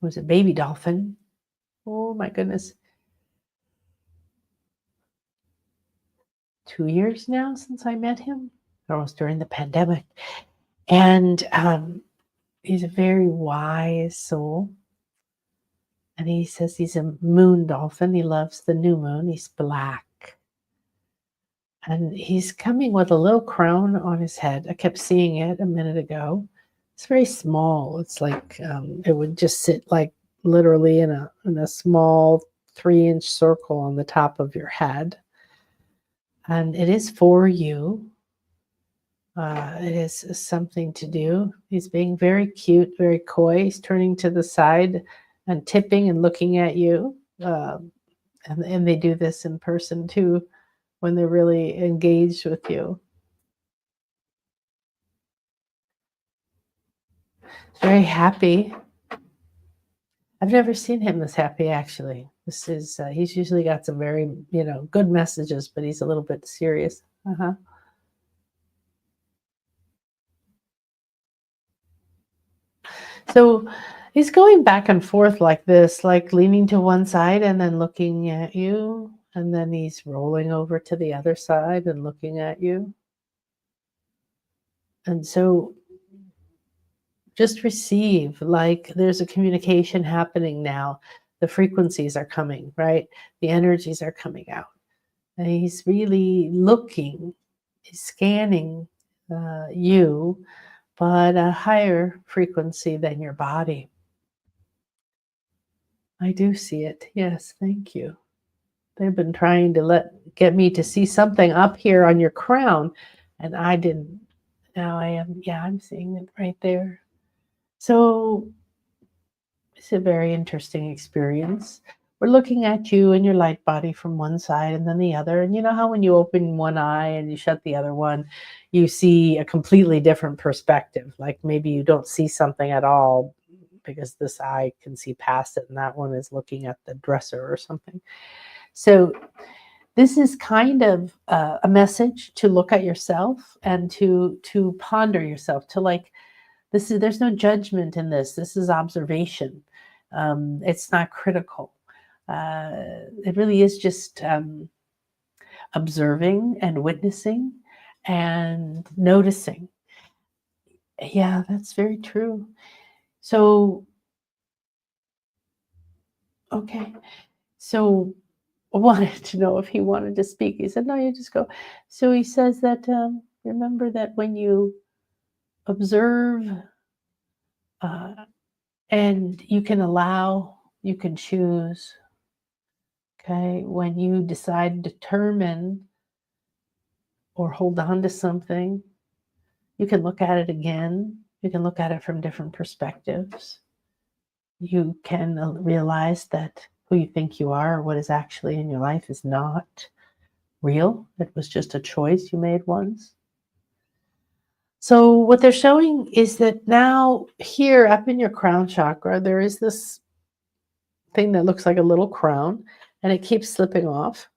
who's a baby dolphin, oh my goodness, 2 years now since I met him, almost during the pandemic. And he's a very wise soul. And he says he's a moon dolphin. He loves the new moon. He's black. And he's coming with a little crown on his head. I kept seeing it a minute ago. It's very small. It's like it would just sit like literally in a small 3-inch circle on the top of your head. And it is for you. It is something to do. He's being very cute, very coy. He's turning to the side and tipping and looking at you. And they do this in person too when they're really engaged with you. Very happy. I've never seen him this happy, actually. This is, he's usually got some very, good messages, but he's a little bit serious. Uh-huh. So he's going back and forth like this, like leaning to one side and then looking at you. And then he's rolling over to the other side and looking at you. And so just receive, like there's a communication happening now. The frequencies are coming, right? The energies are coming out. And he's really looking, he's scanning you, but a higher frequency than your body. I do see it. Yes, thank you. They've been trying to get me to see something up here on your crown, and I didn't. Now I am, yeah, I'm seeing it right there. So it's a very interesting experience. We're looking at you and your light body from one side and then the other. And you know how when you open one eye and you shut the other one, you see a completely different perspective. Like maybe you don't see something at all because this eye can see past it and that one is looking at the dresser or something. So this is kind of a message to look at yourself and to ponder yourself, to like, there's no judgment in this. This is observation. It's not critical. It really is just observing and witnessing and noticing. Yeah, that's very true. So, okay. So I wanted to know if he wanted to speak. He said, no, you just go. So he says that, remember that when you observe uh, and you can allow, you can choose. Okay, when you decide to determine or hold on to something, you can look at it again. You can look at it from different perspectives. You can realize that who you think you are or what is actually in your life is not real. It was just a choice you made once. So what they're showing is that now here up in your crown chakra, there is this thing that looks like a little crown and it keeps slipping off,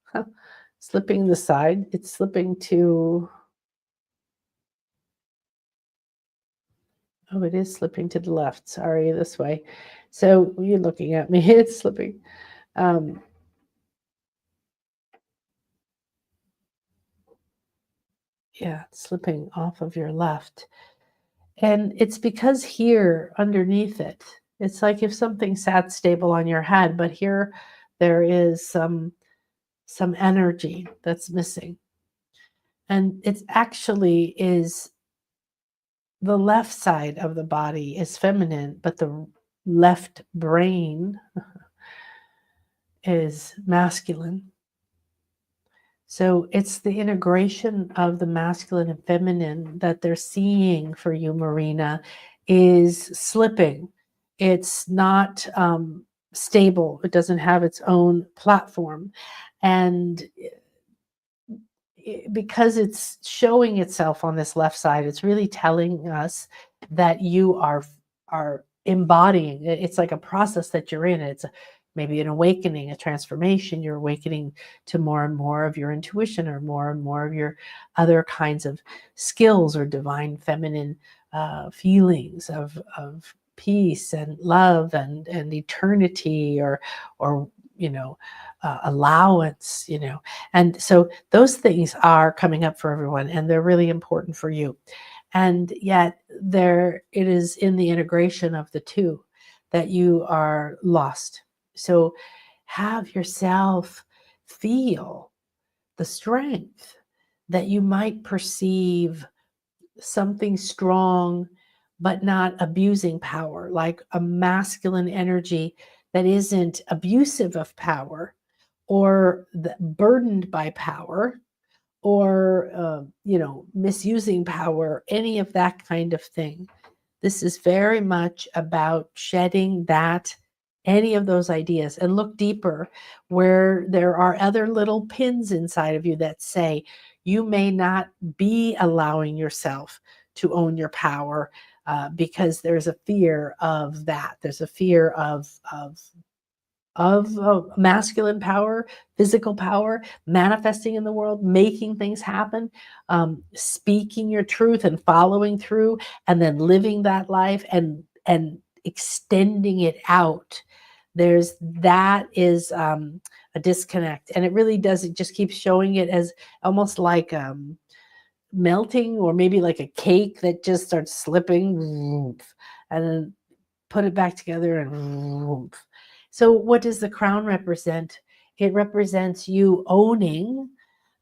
slipping the side. It's slipping to, oh, it is slipping to the left. Sorry, this way. So you're looking at me, it's slipping. Um, yeah, it's slipping off of your left. And it's because here underneath it, it's like if something sat stable on your head, but here there is some energy that's missing. And it's actually is the left side of the body is feminine, but the left brain is masculine. So it's the integration of the masculine and feminine that they're seeing for you, Marina, is slipping. It's not stable. It doesn't have its own platform. And because it's showing itself on this left side, it's really telling us that you are embodying. It's like a process that you're in. It's maybe an awakening, a transformation. You're awakening to more and more of your intuition, or more and more of your other kinds of skills, or divine feminine feelings of peace and love and eternity, or allowance, and so those things are coming up for everyone, and they're really important for you. And yet there it is in the integration of the two that you are lost. So have yourself feel the strength that you might perceive something strong, but not abusing power, like a masculine energy that isn't abusive of power, or burdened by power, or misusing power, any of that kind of thing. This is very much about shedding any of those ideas, and look deeper where there are other little pins inside of you that say you may not be allowing yourself to own your power, because there's a fear of that. There's a fear of masculine power, physical power, manifesting in the world, making things happen, speaking your truth and following through, and then living that life and extending it out. That is a disconnect, and it really does. It just keeps showing it as almost like melting, or maybe like a cake that just starts slipping, and then put it back together, and so what does the crown represent? It represents you owning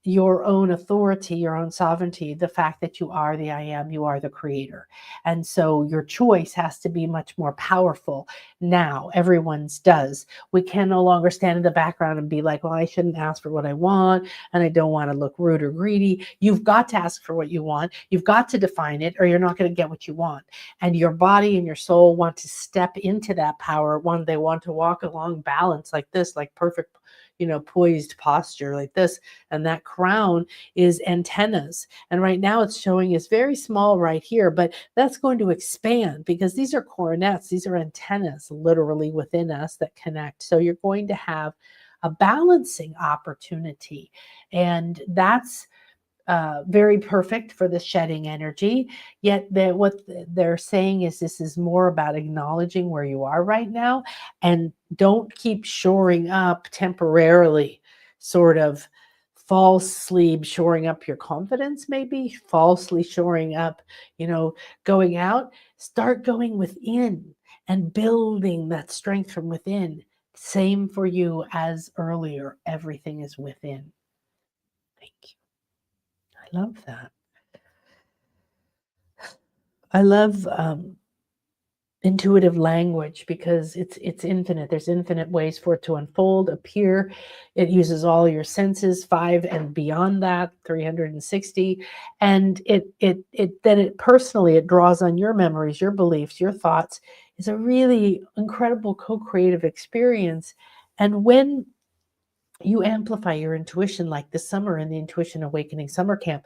your own authority, your own sovereignty, the fact that you are the I am, you are the creator. And so your choice has to be much more powerful now. Everyone's does. We can no longer stand in the background and be like, well, I shouldn't ask for what I want, and I don't want to look rude or greedy. You've got to ask for what you want. You've got to define it, or you're not going to get what you want. And your body and your soul want to step into that power. They want to walk along balance like this, like perfect, poised posture like this. And that crown is antennas. And right now it's showing is very small right here, but that's going to expand, because these are coronets. These are antennas literally within us that connect. So you're going to have a balancing opportunity. And that's very perfect for the shedding energy. Yet what they're saying is this is more about acknowledging where you are right now, and don't keep shoring up temporarily, sort of falsely shoring up your confidence, maybe falsely shoring up, going out. Start going within and building that strength from within. Same for you as earlier. Everything is within. Thank you. I love that. I love intuitive language, because it's infinite. There's infinite ways for it to unfold, appear. It uses all your senses, 5 and beyond that, 360. And it personally, it draws on your memories, your beliefs, your thoughts. It's a really incredible co-creative experience. And when you amplify your intuition, like this summer in the Intuition Awakening Summer Camp,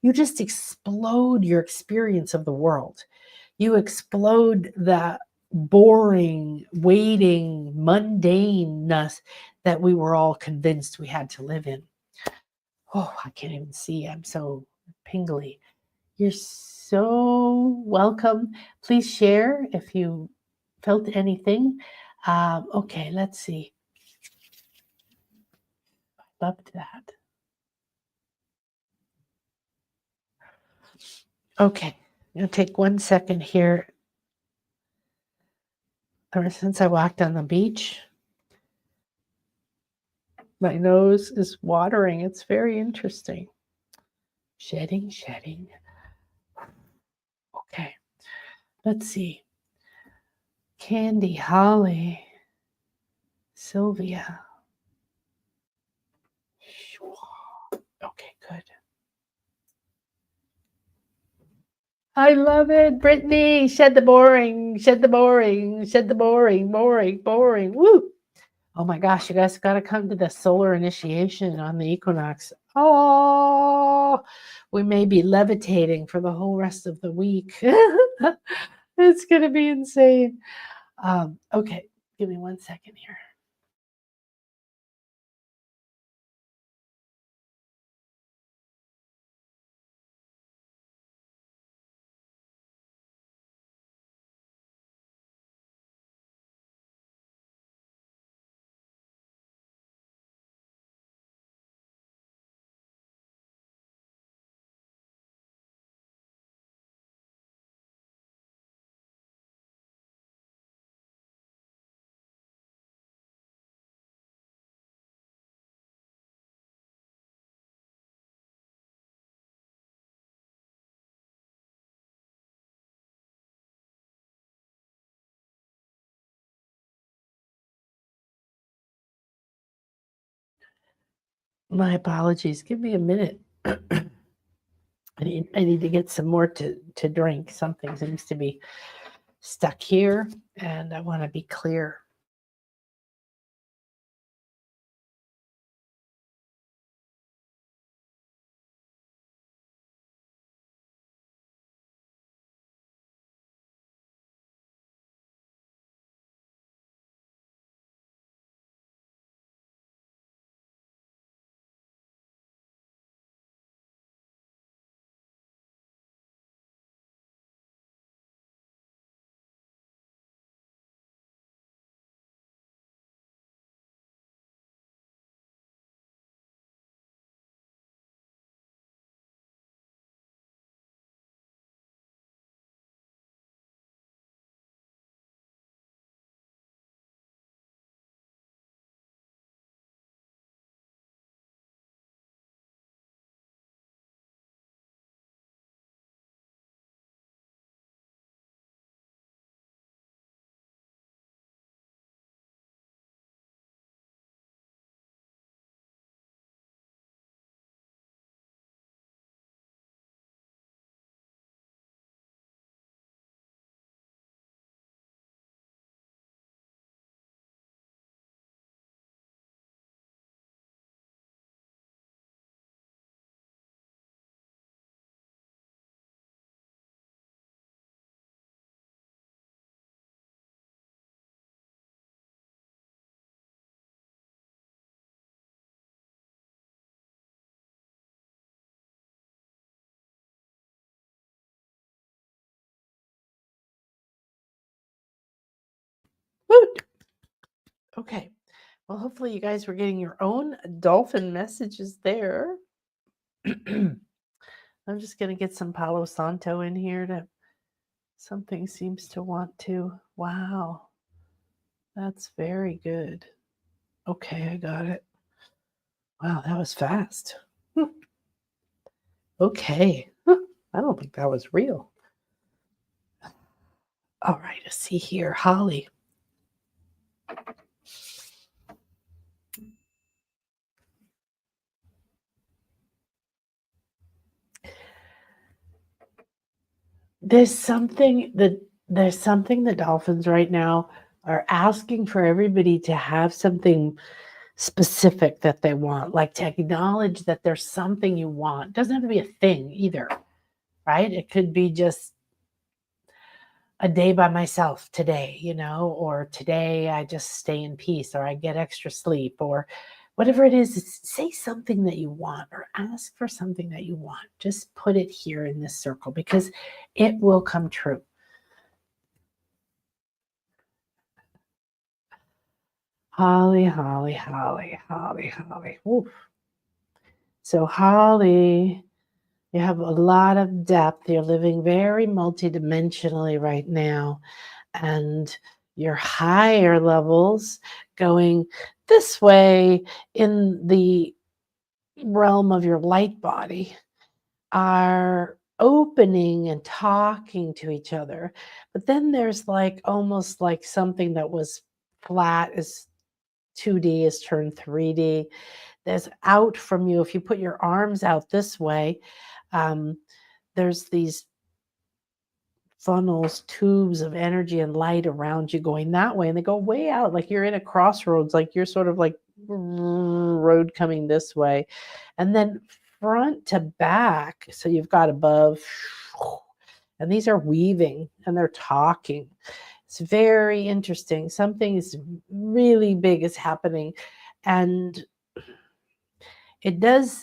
you just explode your experience of the world. You explode the boring, waiting, mundaneness that we were all convinced we had to live in. Oh, I can't even see. I'm so pingly. You're so welcome. Please share if you felt anything. Okay, let's see. Loved that. Okay, I'm going to take 1 second here. Ever since I walked on the beach, my nose is watering. It's very interesting. Shedding. Okay, let's see. Candy, Holly, Sylvia. I love it. Brittany, shed the boring, shed the boring, shed the boring, boring, boring. Woo! Oh my gosh, you guys got to come to the solar initiation on the equinox. Oh, we may be levitating for the whole rest of the week. It's going to be insane. Okay, give me 1 second here. My apologies. Give me a minute. I need to get some more to drink. Something seems to be stuck here, and I want to be clear. Woot! Okay. Well, hopefully you guys were getting your own dolphin messages there. I'm just going to get some Palo Santo in here to something seems to want to. Wow. That's very good. Okay, I got it. Wow, that was fast. Okay. I don't think that was real. All right, let's see here. Holly. There's something the dolphins right now are asking for everybody to have something specific that they want, like to acknowledge that there's something you want. It doesn't have to be a thing either, right? It could be just a day by myself today, or today I just stay in peace, or I get extra sleep, or whatever it is. Say something that you want or ask for something that you want. Just put it here in this circle because it will come true. Holly, Holly, Holly, Holly, Holly. Oof. So, Holly, you have a lot of depth. You're living very multidimensionally right now. And your higher levels going this way in the realm of your light body are opening and talking to each other. But then there's like almost like something that was flat is 2D is turned 3D. There's out from you. If you put your arms out this way, there's these funnels, tubes of energy and light around you going that way. And they go way out, like you're in a crossroads, like you're sort of like road coming this way. And then front to back. So you've got above, and these are weaving and they're talking. It's very interesting. Something is really big is happening. And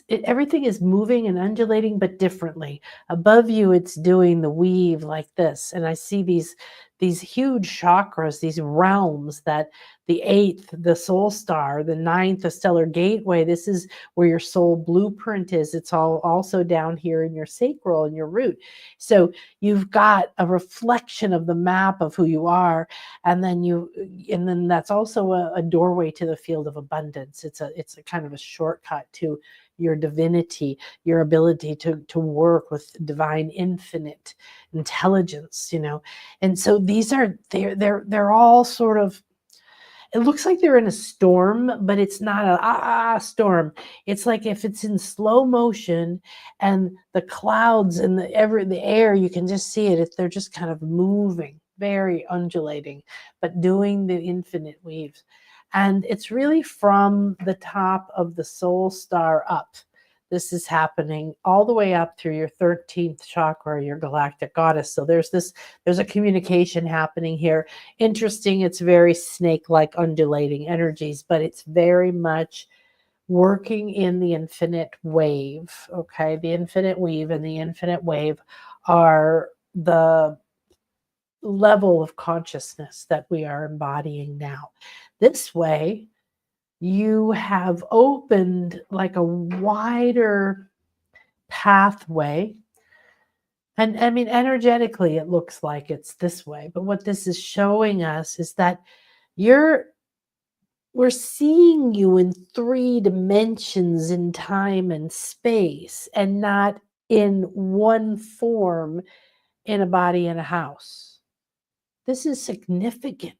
everything is moving and undulating, but differently. Above you, it's doing the weave like this. And I see these huge chakras, these realms, that the 8th, the soul star, the 9th, the stellar gateway. This is where your soul blueprint is. It's all also down here in your sacral and your root. So you've got a reflection of the map of who you are. And then that's also a doorway to the field of abundance. It's a kind of a shortcut to your divinity, your ability to work with divine infinite intelligence, And so they're all sort of, it looks like they're in a storm, but it's not a storm. It's like if it's in slow motion and the clouds and the air, you can just see it. They're just kind of moving, very undulating, but doing the infinite weaves. And it's really from the top of the soul star up. This is happening all the way up through your 13th chakra, your galactic goddess. So there's a communication happening here. Interesting. It's very snake-like undulating energies, but it's very much working in the infinite wave. Okay. The infinite weave and the infinite wave are the level of consciousness that we are embodying now. This way, you have opened like a wider pathway. And I mean, energetically, it looks like it's this way. But what this is showing us is that we're seeing you in 3 dimensions in time and space, and not in one form in a body in a house. This is significant.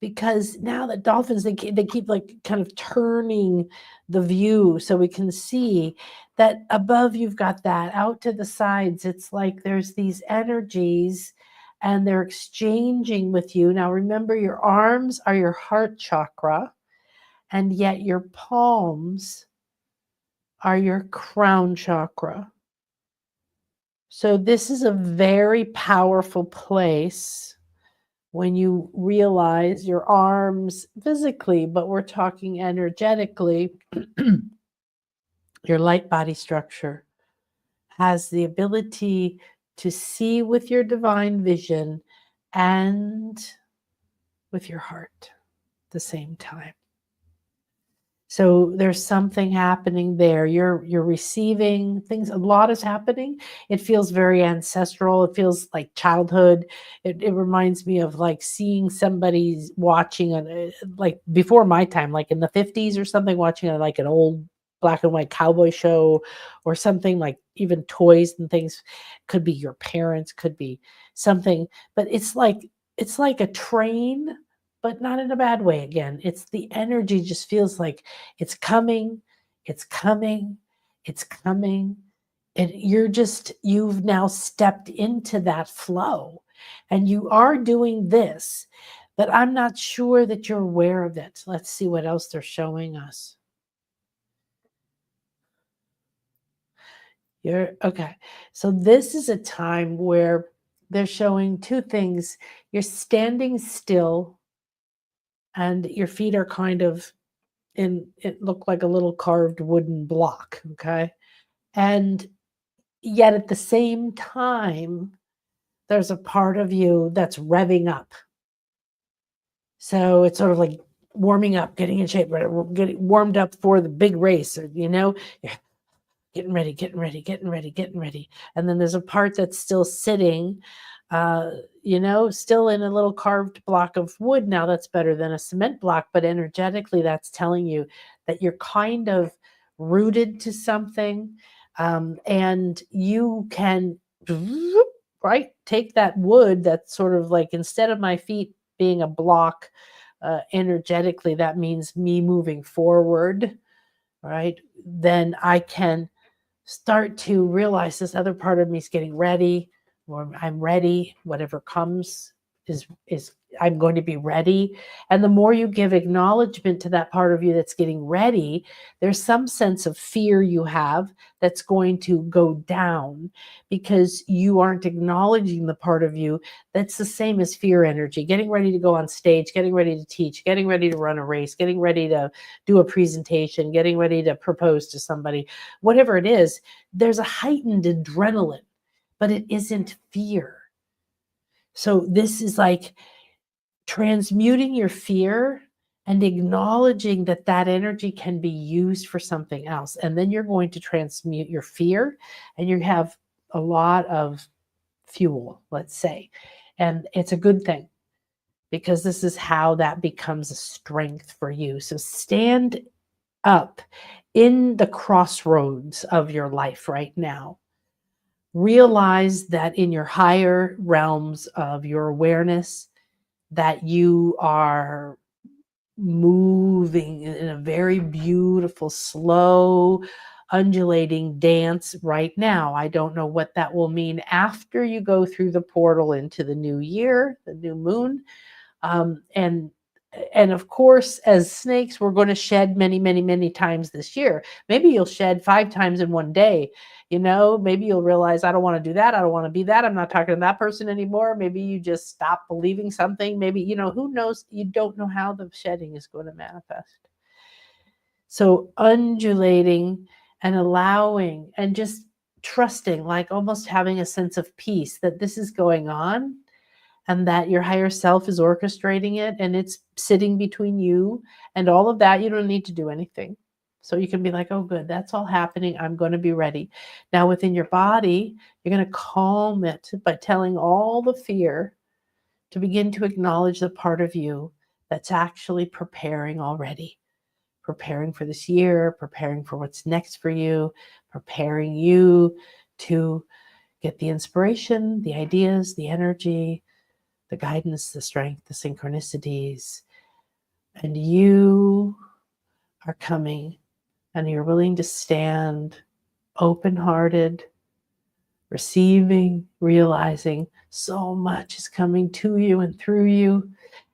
Because now the dolphins, they keep like kind of turning the view so we can see that above you've got that, out to the sides, it's like there's these energies and they're exchanging with you. Now remember, your arms are your heart chakra, and yet your palms are your crown chakra. So this is a very powerful place when you realize your arms physically, but we're talking energetically, your light body structure has the ability to see with your divine vision and with your heart at the same time. So there's something happening there. You're receiving things. A lot is happening. It feels very ancestral. It feels like childhood. It reminds me of like seeing somebody watching like before my time, like in the 50s or something, watching like an old black and white cowboy show or something, like even toys and things. Could be your parents, could be something, but it's like a train, but not in a bad way. Again, it's the energy just feels like it's coming, it's coming, it's coming. And you've now stepped into that flow, and you are doing this, but I'm not sure that you're aware of it. Let's see what else they're showing us. Okay. So this is a time where they're showing 2 things. You're standing still, and your feet are kind of it looked like a little carved wooden block, okay? And yet at the same time, there's a part of you that's revving up. So it's sort of like warming up, getting in shape, getting warmed up for the big race, or, you're getting ready, getting ready, getting ready, getting ready. And then there's a part that's still sitting, still in a little carved block of wood. Now that's better than a cement block, but energetically that's telling you that you're kind of rooted to something, and you can, right, take that wood that's sort of like, instead of my feet being a block, energetically, that means me moving forward, right? Then I can start to realize this other part of me is getting ready. or I'm ready, whatever comes is I'm going to be ready. And the more you give acknowledgement to that part of you that's getting ready, there's some sense of fear you have that's going to go down because you aren't acknowledging the part of you that's the same as fear energy. Getting ready to go on stage, getting ready to teach, getting ready to run a race, getting ready to do a presentation, getting ready to propose to somebody, whatever it is, there's a heightened adrenaline, but it isn't fear. So this is like transmuting your fear and acknowledging that that energy can be used for something else. And then you're going to transmute your fear and you have a lot of fuel, let's say. And it's a good thing because this is how that becomes a strength for you. So stand up in the crossroads of your life right now. Realize that in your higher realms of your awareness, that you are moving in a very beautiful, slow, undulating dance right now. I don't know what that will mean after you go through the portal into the new year, the new moon. And of course, as snakes, we're going to shed many, many, many times this year. Maybe you'll shed 5 times in one day. Maybe you'll realize, I don't want to do that. I don't want to be that. I'm not talking to that person anymore. Maybe you just stop believing something. Maybe, who knows? You don't know how the shedding is going to manifest. So undulating and allowing and just trusting, like almost having a sense of peace that this is going on and that your higher self is orchestrating it and it's sitting between you and all of that. You don't need to do anything. So you can be like, oh, good, that's all happening. I'm going to be ready. Now within your body, you're going to calm it by telling all the fear to begin to acknowledge the part of you that's actually preparing already, preparing for this year, preparing for what's next for you, preparing you to get the inspiration, the ideas, the energy, the guidance, the strength, the synchronicities. And you are coming and you're willing to stand open-hearted, receiving, realizing so much is coming to you and through you.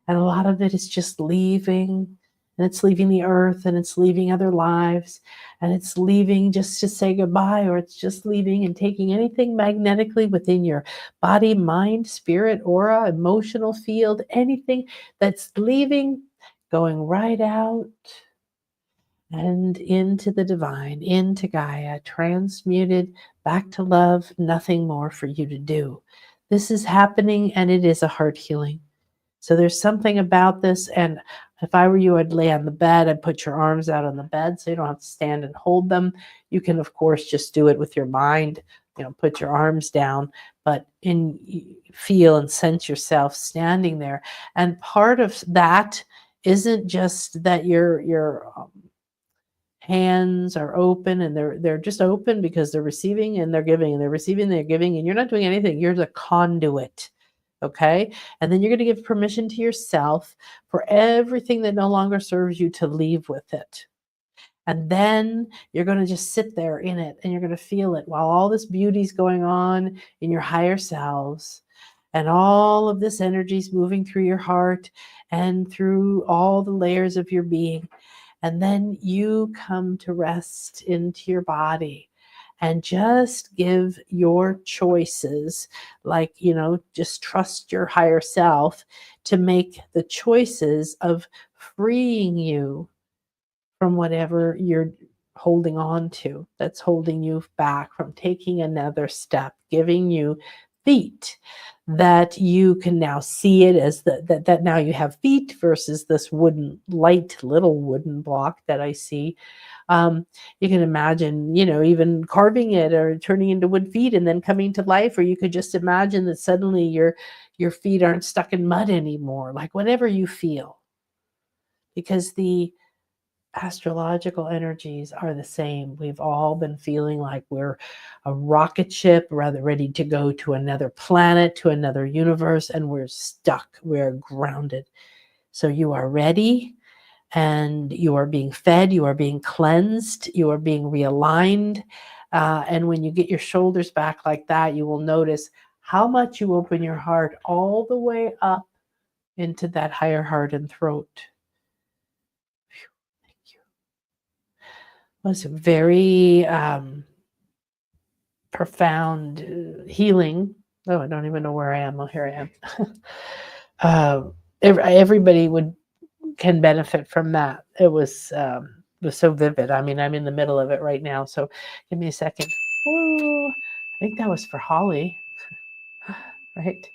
And a lot of it is just leaving. And it's leaving the earth and it's leaving other lives. And it's leaving just to say goodbye, or it's just leaving and taking anything magnetically within your body, mind, spirit, aura, emotional field, anything that's leaving, going right out and into the divine, into Gaia, transmuted back to love, nothing more for you to do. This is happening and it is a heart healing. So there's something about this, and if I were you, I'd lay on the bed, I'd put your arms out on the bed so you don't have to stand and hold them. You can, of course, just do it with your mind, put your arms down, but feel and sense yourself standing there. And part of that isn't just that your hands are open and they're just open because they're receiving and they're giving and they're receiving and they're giving, and you're not doing anything. You're the conduit. Okay. And then you're going to give permission to yourself for everything that no longer serves you to leave with it. And then you're going to just sit there in it and you're going to feel it while all this beauty is going on in your higher selves. And all of this energy is moving through your heart and through all the layers of your being. And then you come to rest into your body. And just give your choices, just trust your higher self to make the choices of freeing you from whatever you're holding on to that's holding you back from taking another step, giving you feet that you can now see it as that now you have feet versus this little wooden block that I see. You can imagine, even carving it or turning into wood feet and then coming to life, or you could just imagine that suddenly your feet aren't stuck in mud anymore, like whatever you feel, because the astrological energies are the same. We've all been feeling like we're a rocket ship, rather ready to go to another planet, to another universe, and we're stuck, we're grounded. So you are ready. And you are being fed, you are being cleansed, you are being realigned. And when you get your shoulders back like that, you will notice how much you open your heart all the way up into that higher heart and throat. Thank you. It was a very profound healing. Oh, I don't even know where I am. Oh, here I am. Everybody can benefit from that. It was so vivid. I mean, I'm in the middle of it right now. So give me a second. Ooh, I think that was for Holly, right?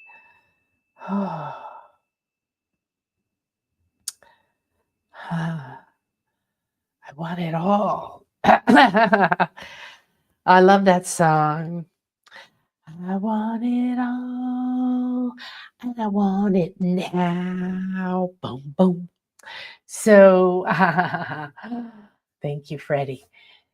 I want it all. I love that song. I want it all, and I want it now. Boom, boom. So, thank you, Freddie.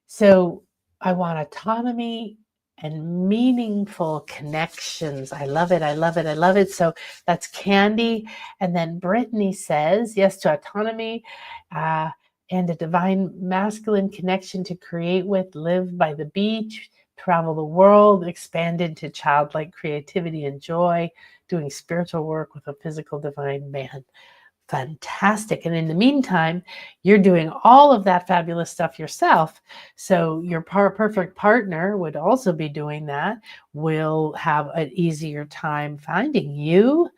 So, I want autonomy and meaningful connections. I love it. I love it. I love it. So, that's Candy. And then Brittany says yes to autonomy and a divine masculine connection to create with, live by the beach, travel the world, expand into childlike creativity and joy, doing spiritual work with a physical divine man. Fantastic. And in the meantime, you're doing all of that fabulous stuff yourself. So your perfect partner would also be doing that, will have an easier time finding you.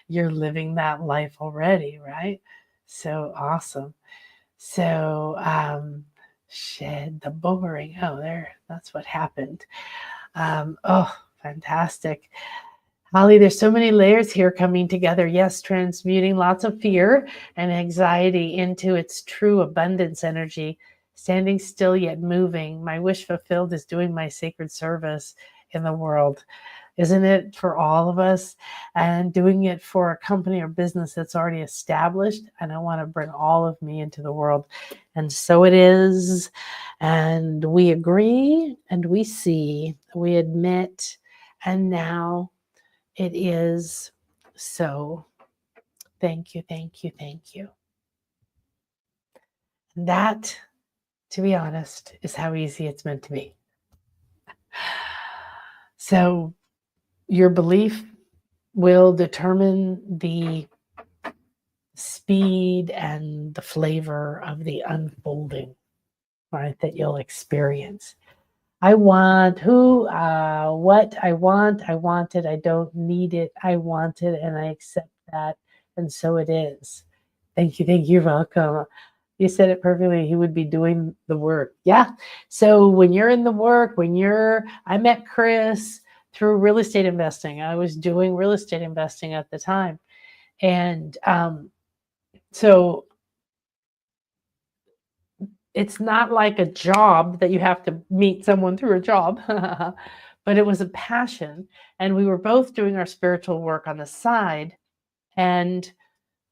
You're living that life already, right? So awesome. So shed the boring. Oh, there, that's what happened. Oh, fantastic. Holly, there's so many layers here coming together. Yes, transmuting lots of fear and anxiety into its true abundance energy, standing still yet moving. My wish fulfilled is doing my sacred service in the world. Isn't it for all of us? And doing it for a company or business that's already established. And I want to bring all of me into the world. And so it is. And we agree and we see, we admit, and now it is so. Thank you, thank you, thank you. And that, to be honest, is how easy it's meant to be. So your belief will determine the speed and the flavor of the unfolding, right, that you'll experience. I want what I want it, I don't need it, I want it, and I accept that, and so it is. Thank you, you're welcome. You said it perfectly. He would be doing the work. Yeah. So when you're in the work, I met Chris through real estate investing. I was doing real estate investing at the time. And so it's not like a job that you have to meet someone through a job, but it was a passion. And we were both doing our spiritual work on the side. And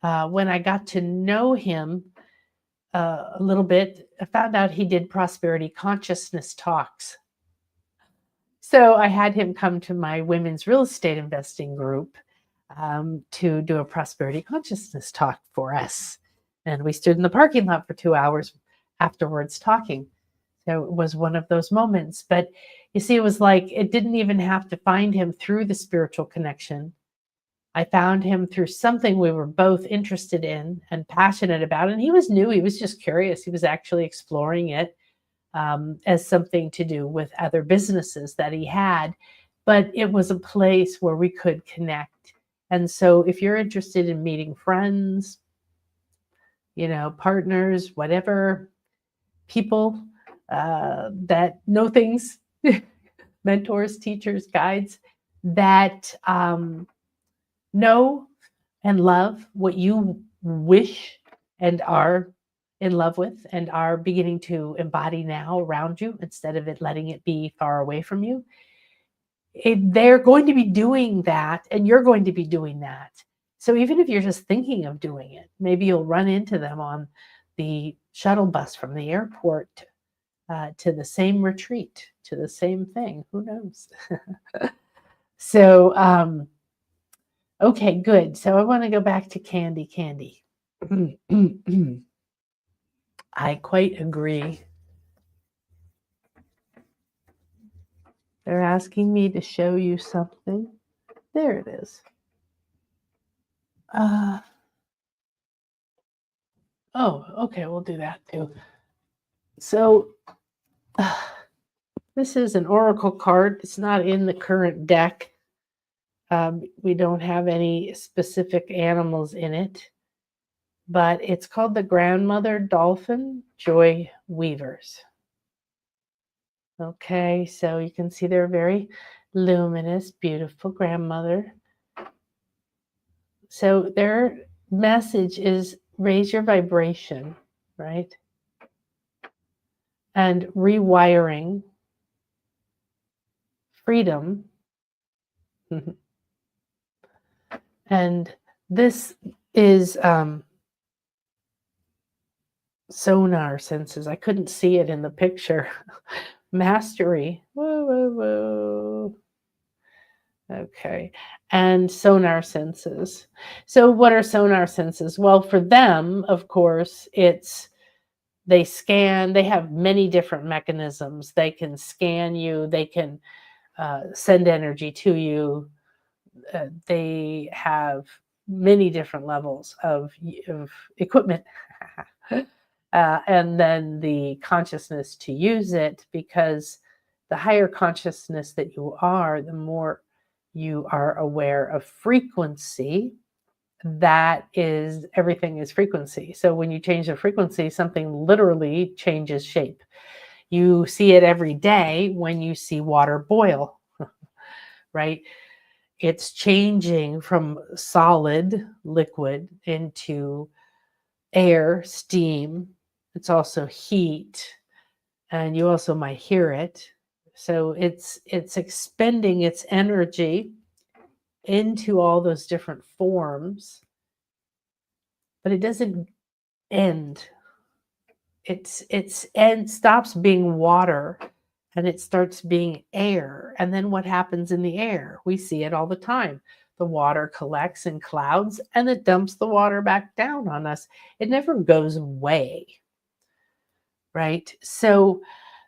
when I got to know him a little bit, I found out he did prosperity consciousness talks. So I had him come to my women's real estate investing group to do a prosperity consciousness talk for us. And we stood in the parking lot for 2 hours afterwards talking. So it was one of those moments. But you see, it was like it didn't even have to find him through the spiritual connection. I found him through something we were both interested in and passionate about. And he was new. He was just curious. He was actually exploring it as something to do with other businesses that he had. But it was a place where we could connect. And so if you're interested in meeting friends, partners, whatever, people that know things, mentors, teachers, guides that know and love what you wish and are in love with and are beginning to embody now around you instead of letting it be far away from you. They're going to be doing that, and you're going to be doing that. So even if you're just thinking of doing it, maybe you'll run into them on the shuttle bus from the airport to the same retreat, to the same thing. Who knows? So, okay, good. So I want to go back to Candy. I quite agree. They're asking me to show you something. There it is. Oh, okay, we'll do that too. So this is an oracle card. It's not in the current deck. We don't have any specific animals in it, but it's called the Grandmother Dolphin Joy Weavers. Okay, so you can see they're very luminous, beautiful grandmother. So their message is raise your vibration, right? And rewiring, freedom. And this is sonar senses. I couldn't see it in the picture. Mastery. Whoa, whoa, whoa. Okay. And sonar senses. So what are sonar senses? Well, for them, of course, they scan. They have many different mechanisms. They can scan you. They can send energy to you. They have many different levels of equipment. And then the consciousness to use it, because the higher consciousness that you are, the more you are aware of frequency. That is, everything is frequency. So when you change the frequency, something literally changes shape. You see it every day when you see water boil, right? It's changing from solid liquid into air, steam. It's also heat, and you also might hear it. So it's expending its energy into all those different forms, but it doesn't end. It's and stops being water, and it starts being air. And then what happens in the air? We see it all the time. The water collects in clouds and it dumps the water back down on us. It never goes away, right? So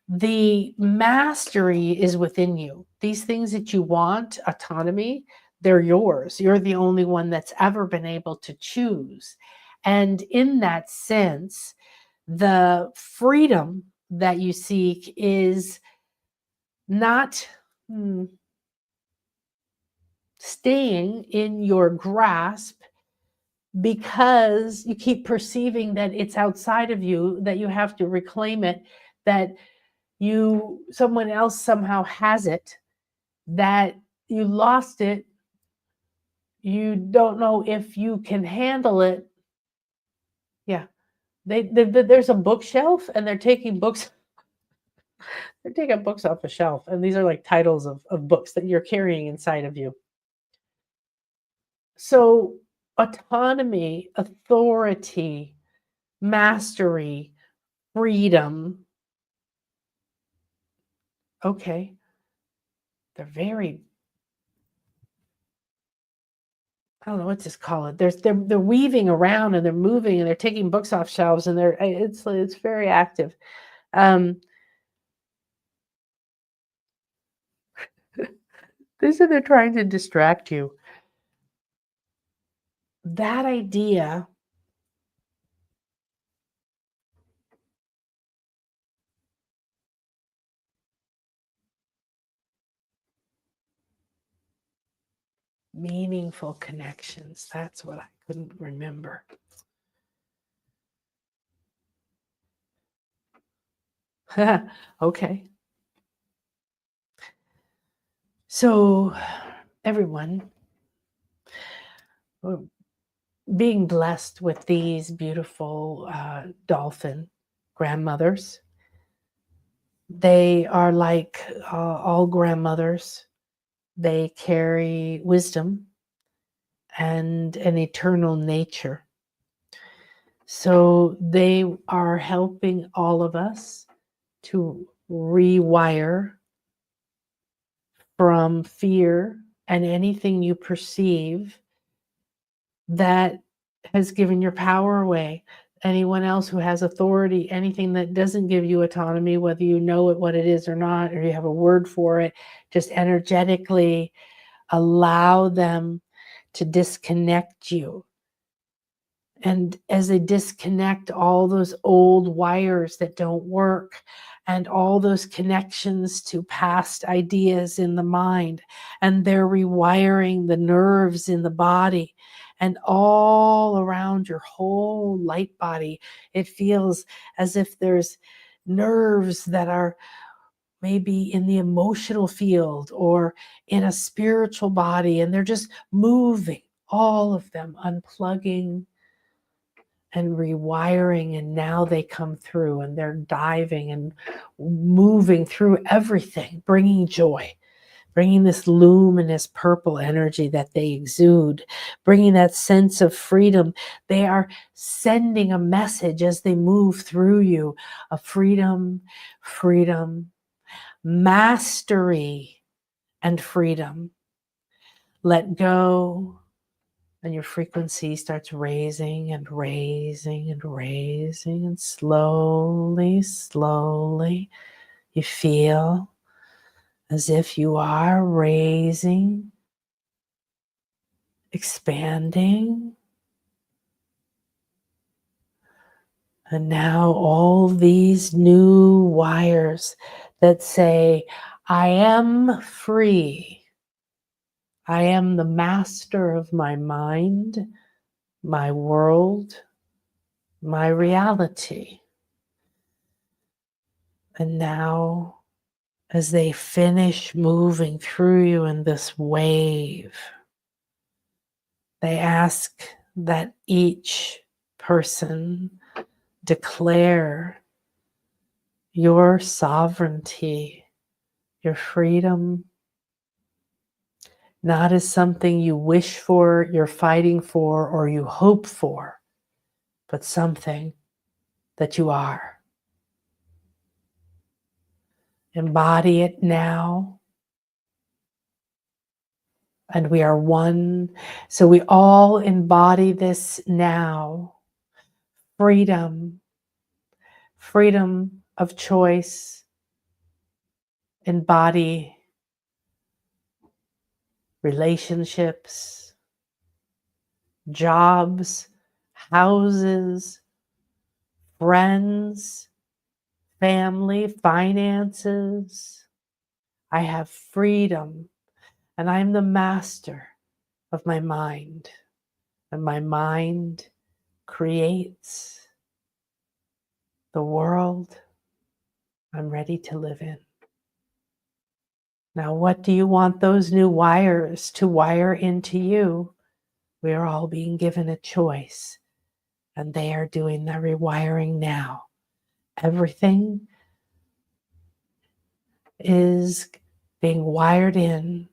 the mastery is within you. These things that you want, autonomy, they're yours. You're the only one that's ever been able to choose. And in that sense, the freedom that you seek is not staying in your grasp because you keep perceiving that it's outside of you, that you have to reclaim it, that someone else somehow has it, that you lost it, you don't know if you can handle it. Yeah, there's a bookshelf and they're taking books. They're taking books off the shelf, and these are like titles of books that you're carrying inside of you. So autonomy, authority, mastery, freedom. Okay. They're very, I don't know what to call it. They're weaving around and they're moving and they're taking books off shelves and it's very active. They said they're trying to distract you. That idea meaningful connections. That's what I couldn't remember. Okay. So everyone, being blessed with these beautiful dolphin grandmothers. They are like all grandmothers. They carry wisdom and an eternal nature. So they are helping all of us to rewire from fear and anything you perceive that has given your power away. Anyone else who has authority, anything that doesn't give you autonomy, whether you know what it is or not, or you have a word for it, just energetically Allow them to disconnect you. And as they disconnect all those old wires that don't work and all those connections to past ideas in the mind, and they're rewiring the nerves in the body and all around your whole light body, it feels as if there's nerves that are maybe in the emotional field or in a spiritual body, and they're just moving, all of them unplugging and rewiring, and now they come through and they're diving and moving through everything, bringing joy, bringing this luminous purple energy that they exude, bringing that sense of freedom. They are sending a message as they move through you of freedom, freedom, mastery, and freedom. Let go. And your frequency starts raising and raising and raising, and slowly, slowly, you feel as if you are raising, expanding. And now all these new wires that say, I am free. I am the master of my mind, my world, my reality. And now, as they finish moving through you in this wave, they ask that each person declare your sovereignty, your freedom, not as something you wish for, you're fighting for, or you hope for, but something that you are. Embody it now. And we are one. So we all embody this now. Freedom. Freedom of choice. Embody relationships, jobs, houses, friends, family, finances. I have freedom, and I'm the master of my mind, and my mind creates the world I'm ready to live in. Now, what do you want those new wires to wire into you? We are all being given a choice, and they are doing the rewiring now. Everything is being wired in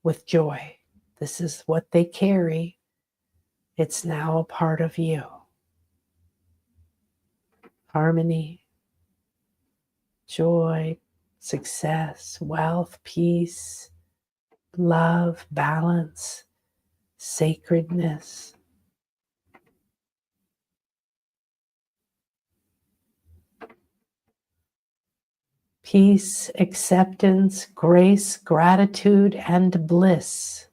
with joy. This is what they carry. It's now a part of you. Harmony, joy, success, wealth, peace, love, balance, sacredness. Peace, acceptance, grace, gratitude, and bliss.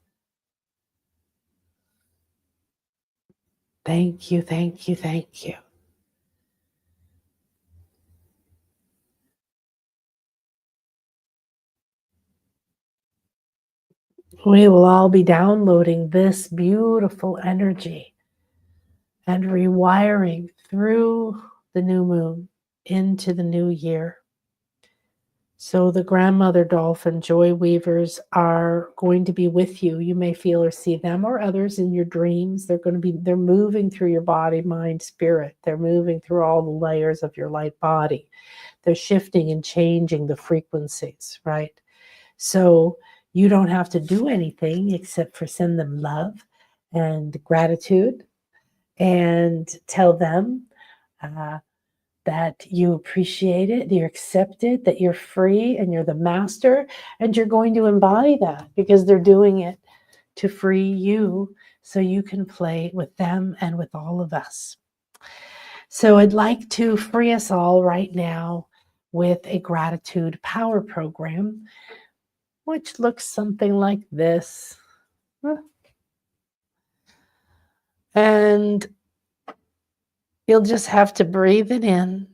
Thank you, thank you, thank you. We will all be downloading this beautiful energy and rewiring through the new moon into the new year. So the grandmother dolphin joy weavers are going to be with you. You may feel or see them or others in your dreams. They're moving through your body, mind, spirit. They're moving through all the layers of your light body. They're shifting and changing the frequencies, right? So you don't have to do anything except for send them love and gratitude and tell them that you appreciate it, you accept it, that you're free and you're the master, and you're going to embody that because they're doing it to free you so you can play with them and with all of us. So I'd like to free us all right now with a gratitude power program. which looks something like this. And you'll just have to breathe it in.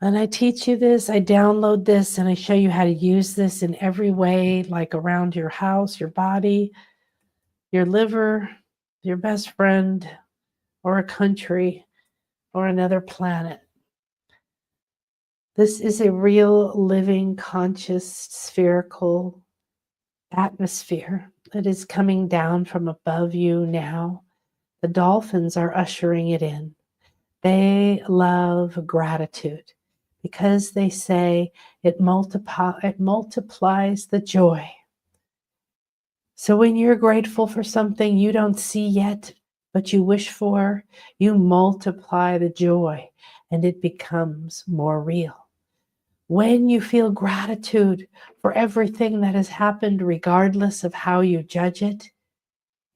And I teach you this, I download this, and I show you how to use this in every way, like around your house, your body, your liver, your best friend, or a country, or another planet. This is a real, living, conscious, spherical atmosphere that is coming down from above you now. The dolphins are ushering it in. They love gratitude because they say it multiplies the joy. So when you're grateful for something you don't see yet, but you wish for, you multiply the joy and it becomes more real. When you feel gratitude for everything that has happened, regardless of how you judge it,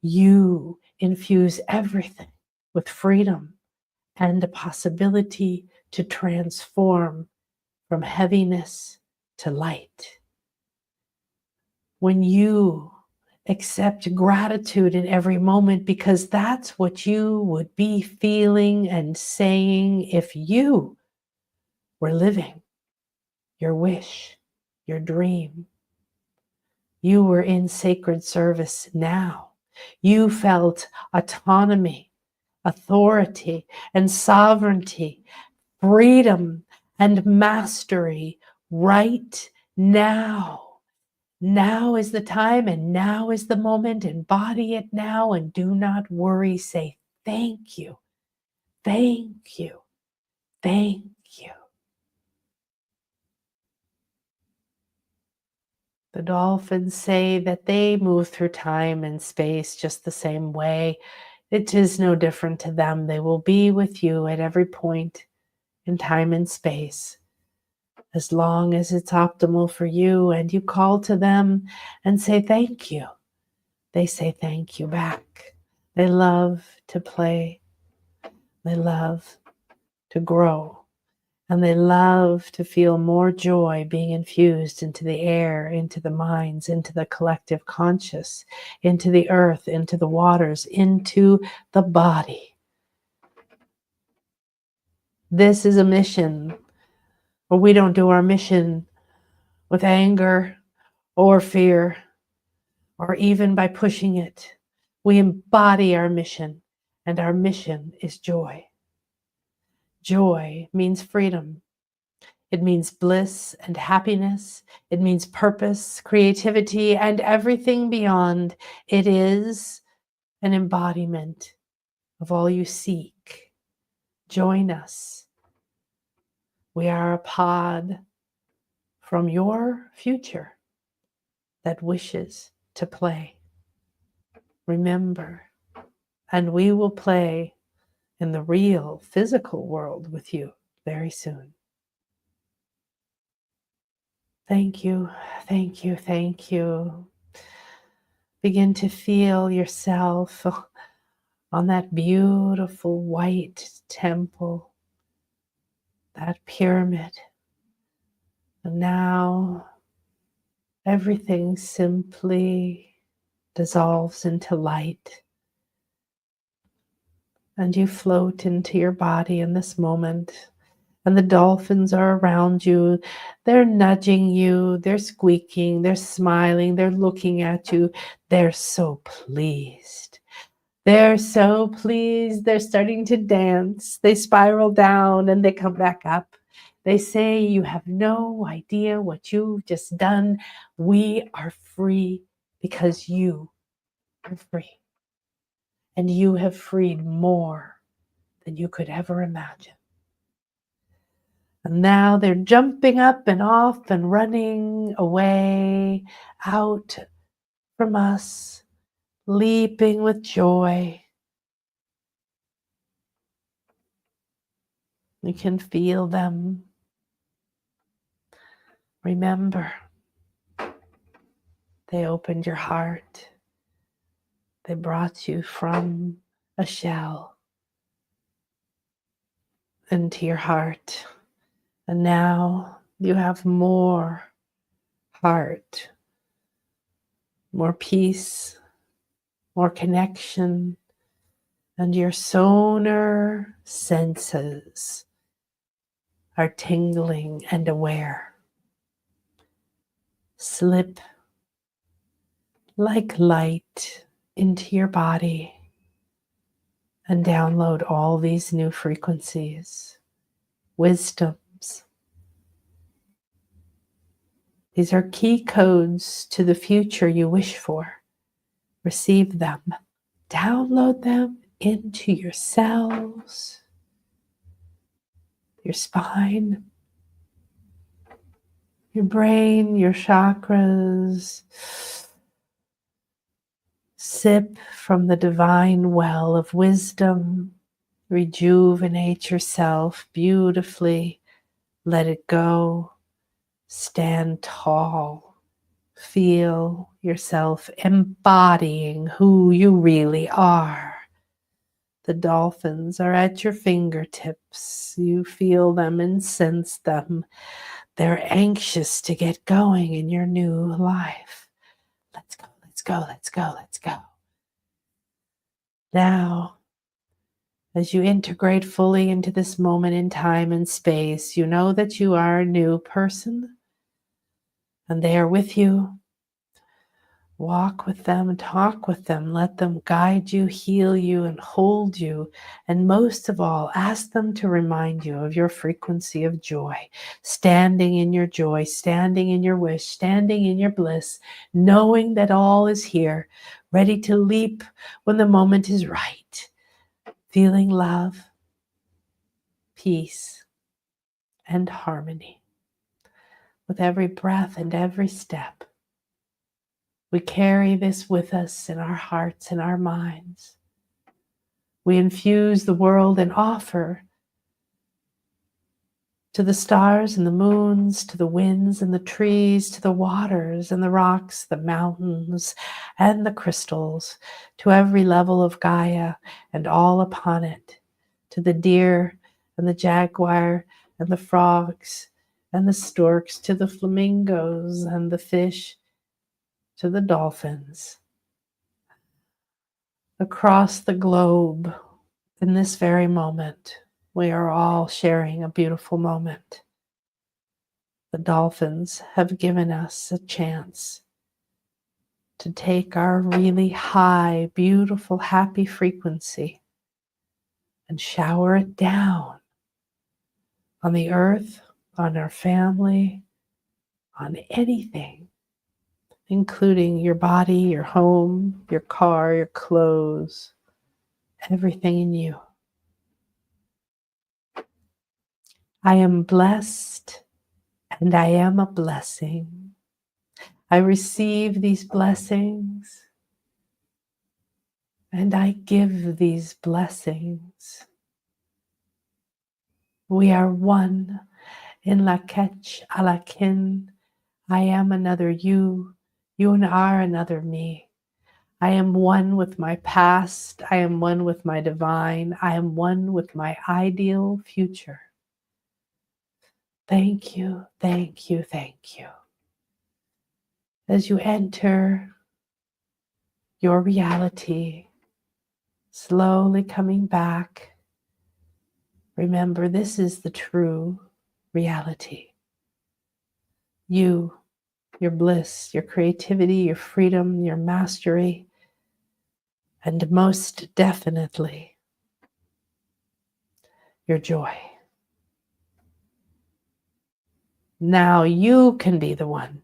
you infuse everything with freedom and a possibility to transform from heaviness to light. When you accept gratitude in every moment, because that's what you would be feeling and saying if you were living your wish, your dream. You were in sacred service now. You felt autonomy, authority, and sovereignty, freedom and mastery right now. Now is the time and now is the moment. Embody it now and do not worry. Say thank you, thank you, thank you. The dolphins say that they move through time and space just the same way. It is no different to them. They will be with you at every point in time and space, as long as it's optimal for you and you call to them and say thank you. They say thank you back. They love to play. They love to grow. And they love to feel more joy being infused into the air, into the minds, into the collective conscious, into the earth, into the waters, into the body. This is a mission, but we don't do our mission with anger or fear, or even by pushing it. We embody our mission, and our mission is joy. Joy means freedom. It means bliss and happiness. It means purpose, creativity, and everything beyond. It is an embodiment of all you seek. Join us. We are a pod from your future that wishes to play. Remember, and we will play in the real physical world with you very soon. Thank you, thank you, thank you. Begin to feel yourself on that beautiful white temple, that pyramid. And now everything simply dissolves into light. And you float into your body in this moment. And the dolphins are around you. They're nudging you. They're squeaking. They're smiling. They're looking at you. They're so pleased. They're so pleased. They're starting to dance. They spiral down and they come back up. They say, you have no idea what you've just done. We are free because you are free. And you have freed more than you could ever imagine. And now they're jumping up and off and running away out from us, leaping with joy. You can feel them. Remember, they opened your heart. They brought you from a shell into your heart. And now You have more heart, more peace, more connection, and your sonar senses are tingling and aware. Slip like light into your body and download all these new frequencies, wisdoms. These are key codes to the future you wish for. Receive them. Download them into your cells, your spine, your brain, your chakras. Sip from the divine well of wisdom. Rejuvenate yourself beautifully. Let it go. Stand tall. Feel yourself embodying who you really are. The dolphins are at your fingertips. You feel them and sense them. They're anxious to get going in your new life. Let's go, let's go, let's go, let's go. Now, as you integrate fully into this moment in time and space, you know that you are a new person and they are with you. Walk with them, talk with them, let them guide you, heal you, and hold you. And most of all, ask them to remind you of your frequency of joy, standing in your joy, standing in your wish, standing in your bliss, knowing that all is here, ready to leap when the moment is right, feeling love, peace, and harmony with every breath and every step. We carry this with us in our hearts and our minds. We infuse the world and offer to the stars and the moons, to the winds and the trees, to the waters and the rocks, the mountains and the crystals, to every level of Gaia and all upon it, to the deer and the jaguar and the frogs and the storks, to the flamingos and the fish, to the dolphins. Across the globe, in this very moment, we are all sharing a beautiful moment. The dolphins have given us a chance to take our really high, beautiful, happy frequency and shower it down on the earth, on our family, on anything, including your body, your home, your car, your clothes, everything in you. I am blessed and I am a blessing. I receive these blessings and I give these blessings. We are one in la ketch a la kin. I am another you. You are another me. I am one with my past. I am one with my divine. I am one with my ideal future. Thank you, thank you, thank you. As you enter your reality, slowly coming back, remember this is the true reality. You, your bliss, your creativity, your freedom, your mastery, and most definitely, your joy. Now you can be the one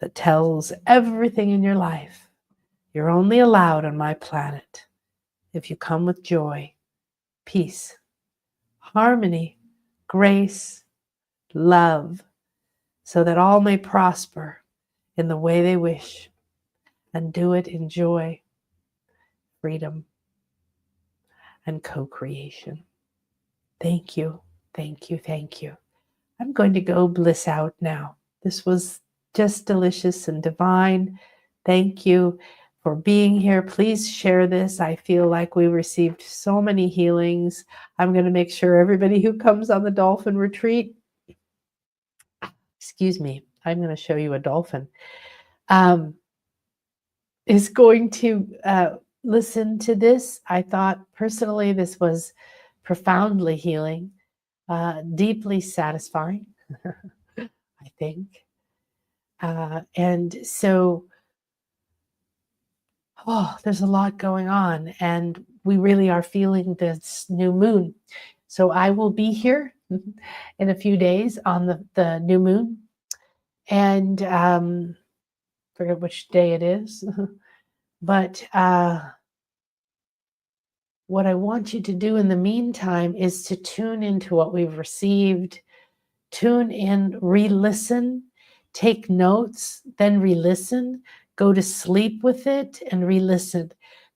that tells everything in your life you're only allowed on my planet if you come with joy, peace, harmony, grace, love, so that all may prosper in the way they wish and do it in joy, freedom, and co-creation. Thank you, thank you, thank you. I'm going to go bliss out now. This was just delicious and divine. Thank you for being here. Please share this. I feel like we received so many healings. I'm going to make sure everybody who comes on the Dolphin retreat excuse me, I'm going to show you a dolphin, um, is going to listen to this. I thought personally this was profoundly healing, deeply satisfying, I think. And so, oh, there's a lot going on, and we really are feeling this new moon. So I will be here in a few days on the new moon, and forget which day it is. But what I want you to do in the meantime is to tune into what we've received, tune in, re-listen, take notes, then re-listen, go to sleep with it and re-listen.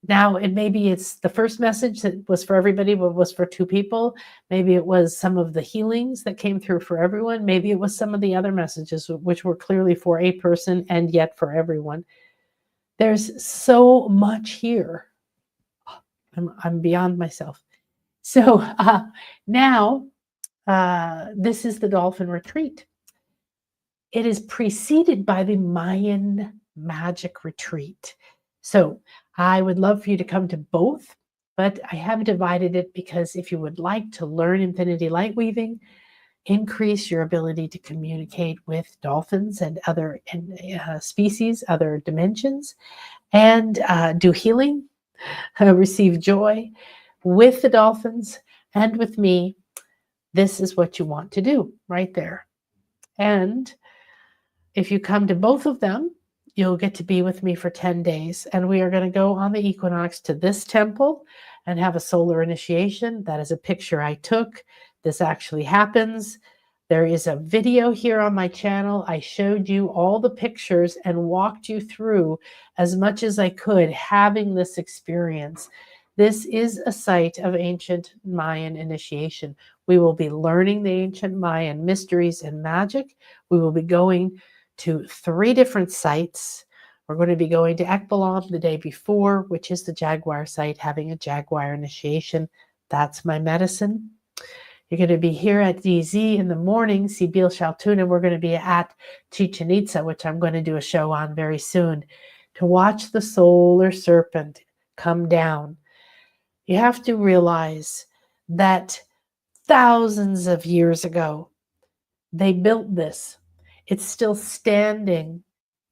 Now, maybe it's the first message that was for everybody, but was for two people. Maybe it was some of the healings that came through for everyone. Maybe it was some of the other messages, which were clearly for a person and yet for everyone. There's so much here. I'm beyond myself. So now this is the Dolphin Retreat. It is preceded by the Mayan Magic Retreat. So I would love for you to come to both, but I have divided it because if you would like to learn infinity light weaving, increase your ability to communicate with dolphins and other species, other dimensions, and do healing, receive joy with the dolphins and with me, this is what you want to do right there. And if you come to both of them, you'll get to be with me for 10 days. And we are going to go on the equinox to this temple and have a solar initiation. That is a picture I took. This actually happens. There is a video here on my channel. I showed you all the pictures and walked you through as much as I could having this experience. This is a site of ancient Mayan initiation. We will be learning the ancient Mayan mysteries and magic. We will be going to 3 different sites. We're going to be going to Ekbalam the day before, which is the Jaguar site, having a Jaguar initiation. That's my medicine. You're going to be here at DZ in the morning, Sibil Shaltun, and we're going to be at Chichen Itza, which I'm going to do a show on very soon, to watch the solar serpent come down. You have to realize that thousands of years ago, they built this. It's still standing.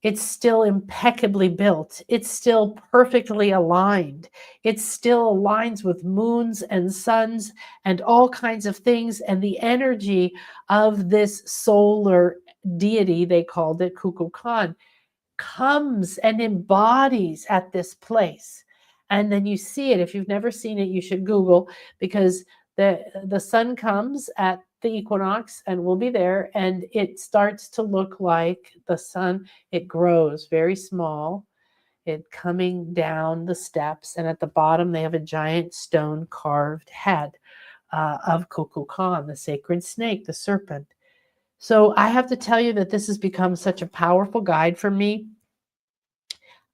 It's still impeccably built. It's still perfectly aligned. It still aligns with moons and suns and all kinds of things. And the energy of this solar deity, they called it Kukulkan, comes and embodies at this place. And then you see it. If you've never seen it, you should Google, because the sun comes at the equinox and we'll be there, and it starts to look like the sun. It grows very small, it coming down the steps, and at the bottom they have a giant stone carved head of Kukulkan, the sacred snake, the serpent. So I have to tell you that this has become such a powerful guide for me.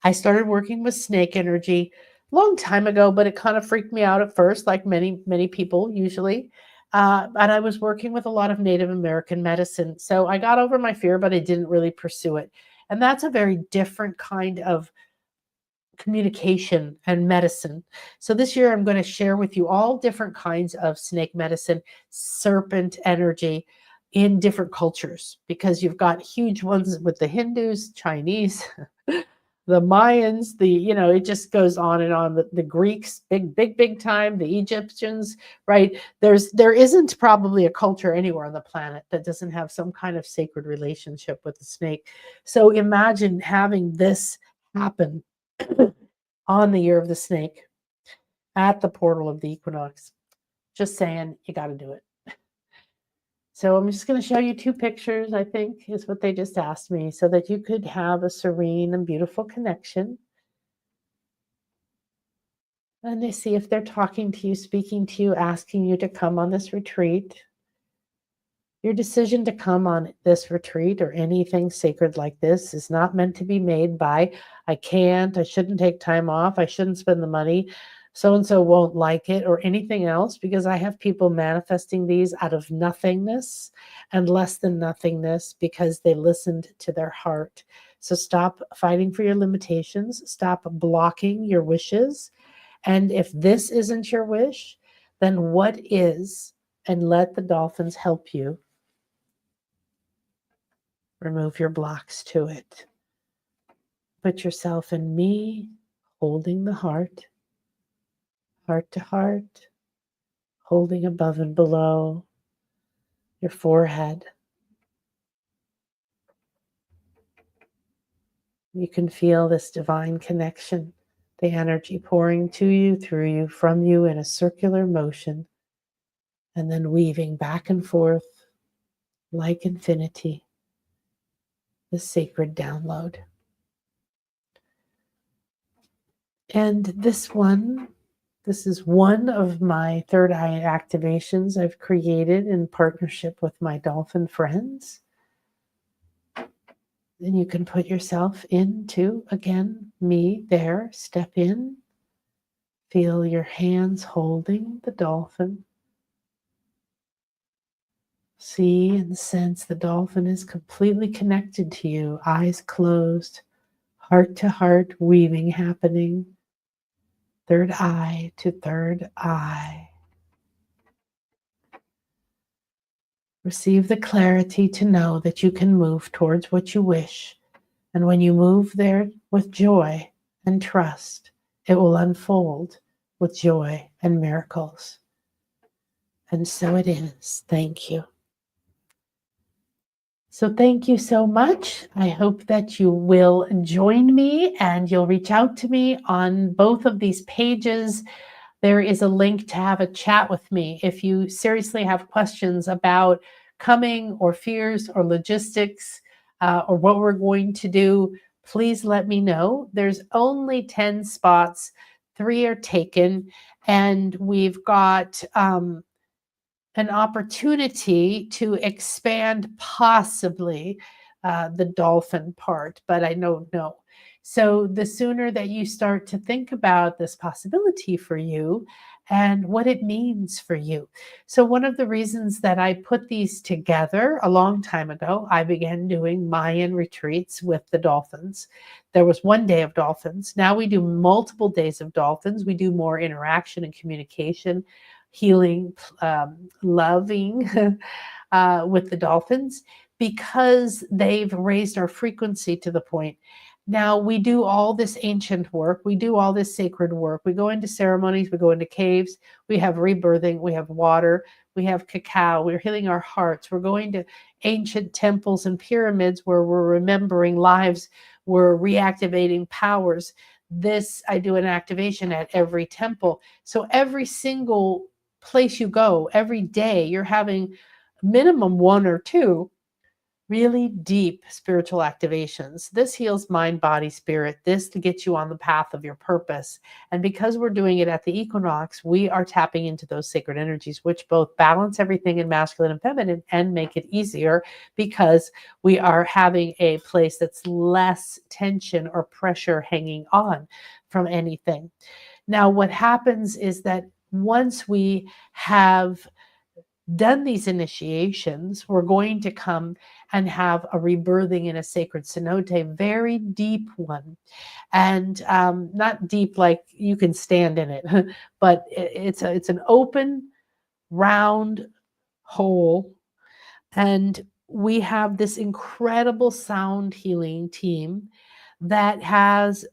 I started working with snake energy a long time ago, but it kind of freaked me out at first, like many people usually. And I was working with a lot of Native American medicine. So I got over my fear, but I didn't really pursue it. And that's a very different kind of communication and medicine. So this year I'm going to share with you all different kinds of snake medicine, serpent energy in different cultures, because you've got huge ones with the Hindus, Chinese, the Mayans, it just goes on and on. The Greeks, big time. The Egyptians, right? There isn't probably a culture anywhere on the planet that doesn't have some kind of sacred relationship with the snake. So imagine having this happen on the year of the snake at the portal of the equinox. Just saying, you got to do it. So I'm just going to show you 2 pictures, I think, is what they just asked me, so that you could have a serene and beautiful connection. And they see if they're talking to you, speaking to you, asking you to come on this retreat. Your decision to come on this retreat or anything sacred like this is not meant to be made by, I can't, I shouldn't take time off, I shouldn't spend the money. so and so won't like it or anything else, because I have people manifesting these out of nothingness and less than nothingness because they listened to their heart. So stop fighting for your limitations, stop blocking your wishes. And if this isn't your wish, then what is? And let the dolphins help you remove your blocks to it. Put yourself in me, holding the heart to heart, holding above and below your forehead. You can feel this divine connection, the energy pouring to you, through you, from you in a circular motion, and then weaving back and forth like infinity, the sacred download. And this is one of my third eye activations I've created in partnership with my dolphin friends. Then you can put yourself into, again, me there, step in, feel your hands holding the dolphin. See and sense the dolphin is completely connected to you, eyes closed, heart to heart weaving happening, third eye to third eye. Receive the clarity to know that you can move towards what you wish. And when you move there with joy and trust, it will unfold with joy and miracles. And so it is. Thank you. So thank you so much. I hope that you will join me and you'll reach out to me on both of these pages. There is a link to have a chat with me. If you seriously have questions about coming or fears or logistics or what we're going to do, please let me know. There's only 10 spots, 3 are taken, and we've got an opportunity to expand possibly the dolphin part, but I don't know. So the sooner that you start to think about this possibility for you and what it means for you. So one of the reasons that I put these together a long time ago, I began doing Mayan retreats with the dolphins. There was one day of dolphins. Now we do multiple days of dolphins. We do more interaction and communication, healing, loving with the dolphins, because they've raised our frequency to the point. Now we do all this ancient work. We do all this sacred work. We go into ceremonies. We go into caves. We have rebirthing. We have water. We have cacao. We're healing our hearts. We're going to ancient temples and pyramids where we're remembering lives. We're reactivating powers. This, I do an activation at every temple. So every single place you go, every day, you're having minimum 1 or 2 really deep spiritual activations. This heals mind, body, spirit. This to get you on the path of your purpose. And because we're doing it at the equinox, we are tapping into those sacred energies, which both balance everything in masculine and feminine and make it easier, because we are having a place that's less tension or pressure hanging on from anything. Now, what happens is that once we have done these initiations, we're going to come and have a rebirthing in a sacred cenote, very deep one. And not deep like you can stand in it, but it's an open, round hole. And we have this incredible sound healing team that has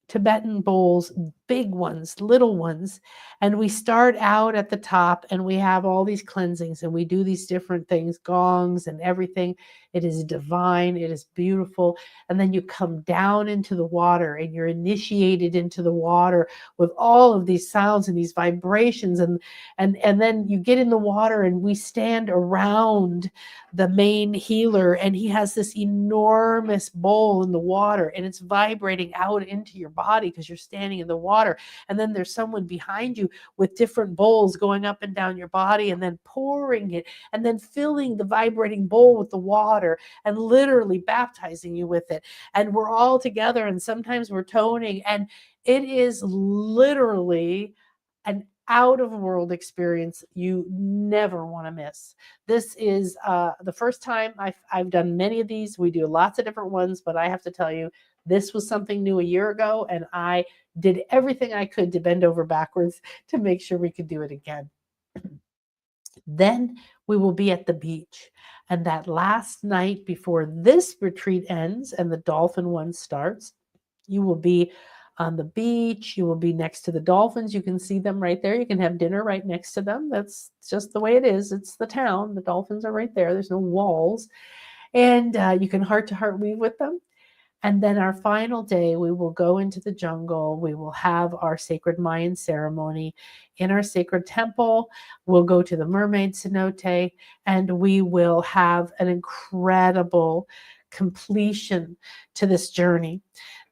Tibetan bowls, big ones, little ones. And we start out at the top and we have all these cleansings and we do these different things, gongs and everything. It is divine. It is beautiful. And then you come down into the water and you're initiated into the water with all of these sounds and these vibrations. And then you get in the water and we stand around the main healer, and he has this enormous bowl in the water and it's vibrating out into your body because you're standing in the water. water. And then there's someone behind you with different bowls going up and down your body and then pouring it and then filling the vibrating bowl with the water and literally baptizing you with it. And we're all together and sometimes we're toning, and it is literally an out of world experience you never want to miss. This is the first time I've done many of these. We do lots of different ones, but I have to tell you, this was something new a year ago, and I did everything I could to bend over backwards to make sure we could do it again. Then we will be at the beach. And that last night before this retreat ends and the dolphin one starts, you will be on the beach. You will be next to the dolphins. You can see them right there. You can have dinner right next to them. That's just the way it is. It's the town. The dolphins are right there. There's no walls. And you can heart-to-heart weave with them. And then our final day, we will go into the jungle. We will have our sacred Mayan ceremony in our sacred temple. We'll go to the mermaid cenote, and we will have an incredible completion to this journey.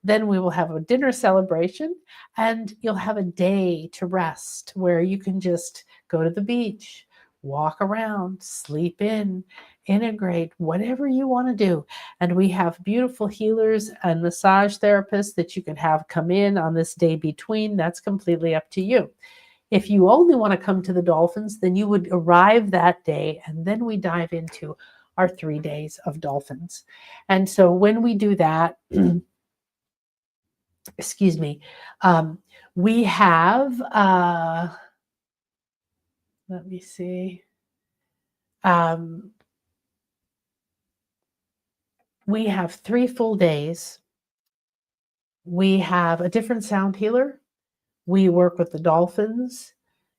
Then we will have a dinner celebration, and you'll have a day to rest where you can just go to the beach, walk around, sleep in, integrate, whatever you want to do. And we have beautiful healers and massage therapists that you can have come in on this day between. That's completely up to you. If you only want to come to the dolphins, then you would arrive that day, and then we dive into our 3 days of dolphins. And so when we do that, excuse me, we have, let me see, we have 3 full days. We have a different sound healer. We work with the dolphins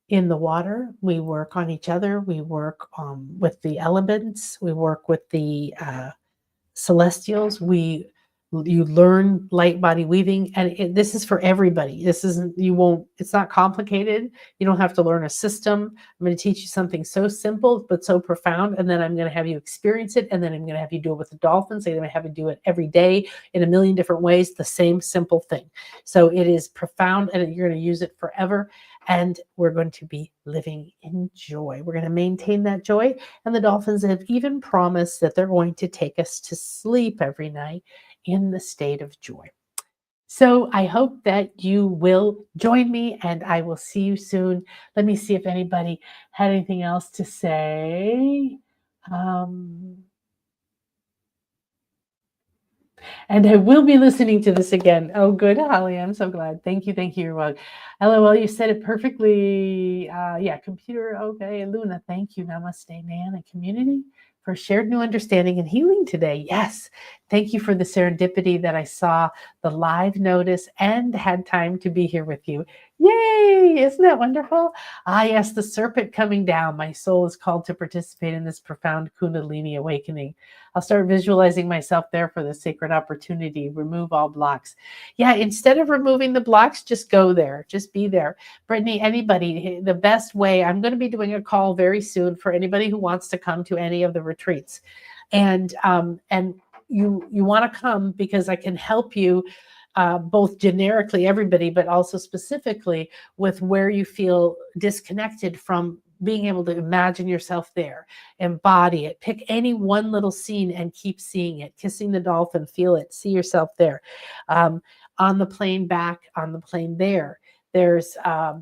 in the water. We work on each other. We work with the elements. We work with the celestials. You learn light body weaving, and this is for everybody. This isn't, it's not complicated. You don't have to learn a system. I'm going to teach you something so simple, but so profound. And then I'm going to have you experience it. And then I'm going to have you do it with the dolphins. I'm going to have you do it every day in a million different ways, the same simple thing. So it is profound, and you're going to use it forever. And we're going to be living in joy. We're going to maintain that joy. And the dolphins have even promised that they're going to take us to sleep every night in the state of joy. So I hope that you will join me, and I will see you soon. Let me see if anybody had anything else to say. And I will be listening to this again. Oh, good, Holly. I'm so glad. Thank you. Thank you. You're welcome. LOL, you said it perfectly. Yeah, computer. Okay. Luna, thank you. Namaste, man, and community for shared new understanding and healing today. Yes. Thank you for the serendipity that I saw the live notice and had time to be here with you. Yay. Isn't that wonderful? Yes, the serpent coming down. My soul is called to participate in this profound Kundalini awakening. I'll start visualizing myself there for the sacred opportunity. Remove all blocks. Yeah, instead of removing the blocks, just go there. Just be there. Brittany, anybody, the best way, I'm going to be doing a call very soon for anybody who wants to come to any of the retreats. And you want to come because I can help you both generically, everybody, but also specifically with where you feel disconnected from being able to imagine yourself there, embody it, pick any one little scene and keep seeing it, kissing the dolphin, feel it, see yourself there. On the plane back, on the plane there. There's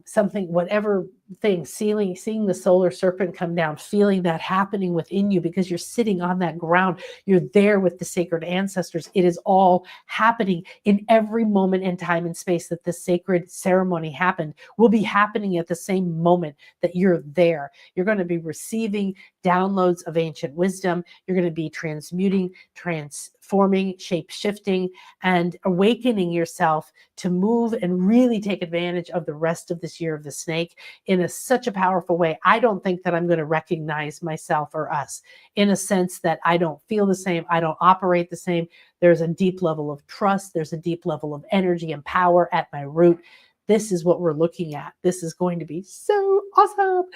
something, whatever thing, seeing the solar serpent come down, feeling that happening within you because you're sitting on that ground. You're there with the sacred ancestors. It is all happening in every moment in time and space that this sacred ceremony happened will be happening at the same moment that you're there. You're going to be receiving downloads of ancient wisdom. You're going to be transmuting, transforming, shape-shifting, and awakening yourself to move and really take advantage of the rest of this year of the snake in such a powerful way. I don't think that I'm going to recognize myself or us in a sense that I don't feel the same. I don't operate the same. There's a deep level of trust. There's a deep level of energy and power at my root. This is what we're looking at. This is going to be so awesome.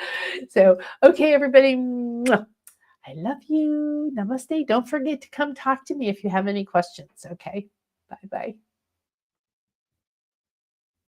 So, okay, everybody. I love you. Namaste. Don't forget to come talk to me if you have any questions. Okay. Bye-bye.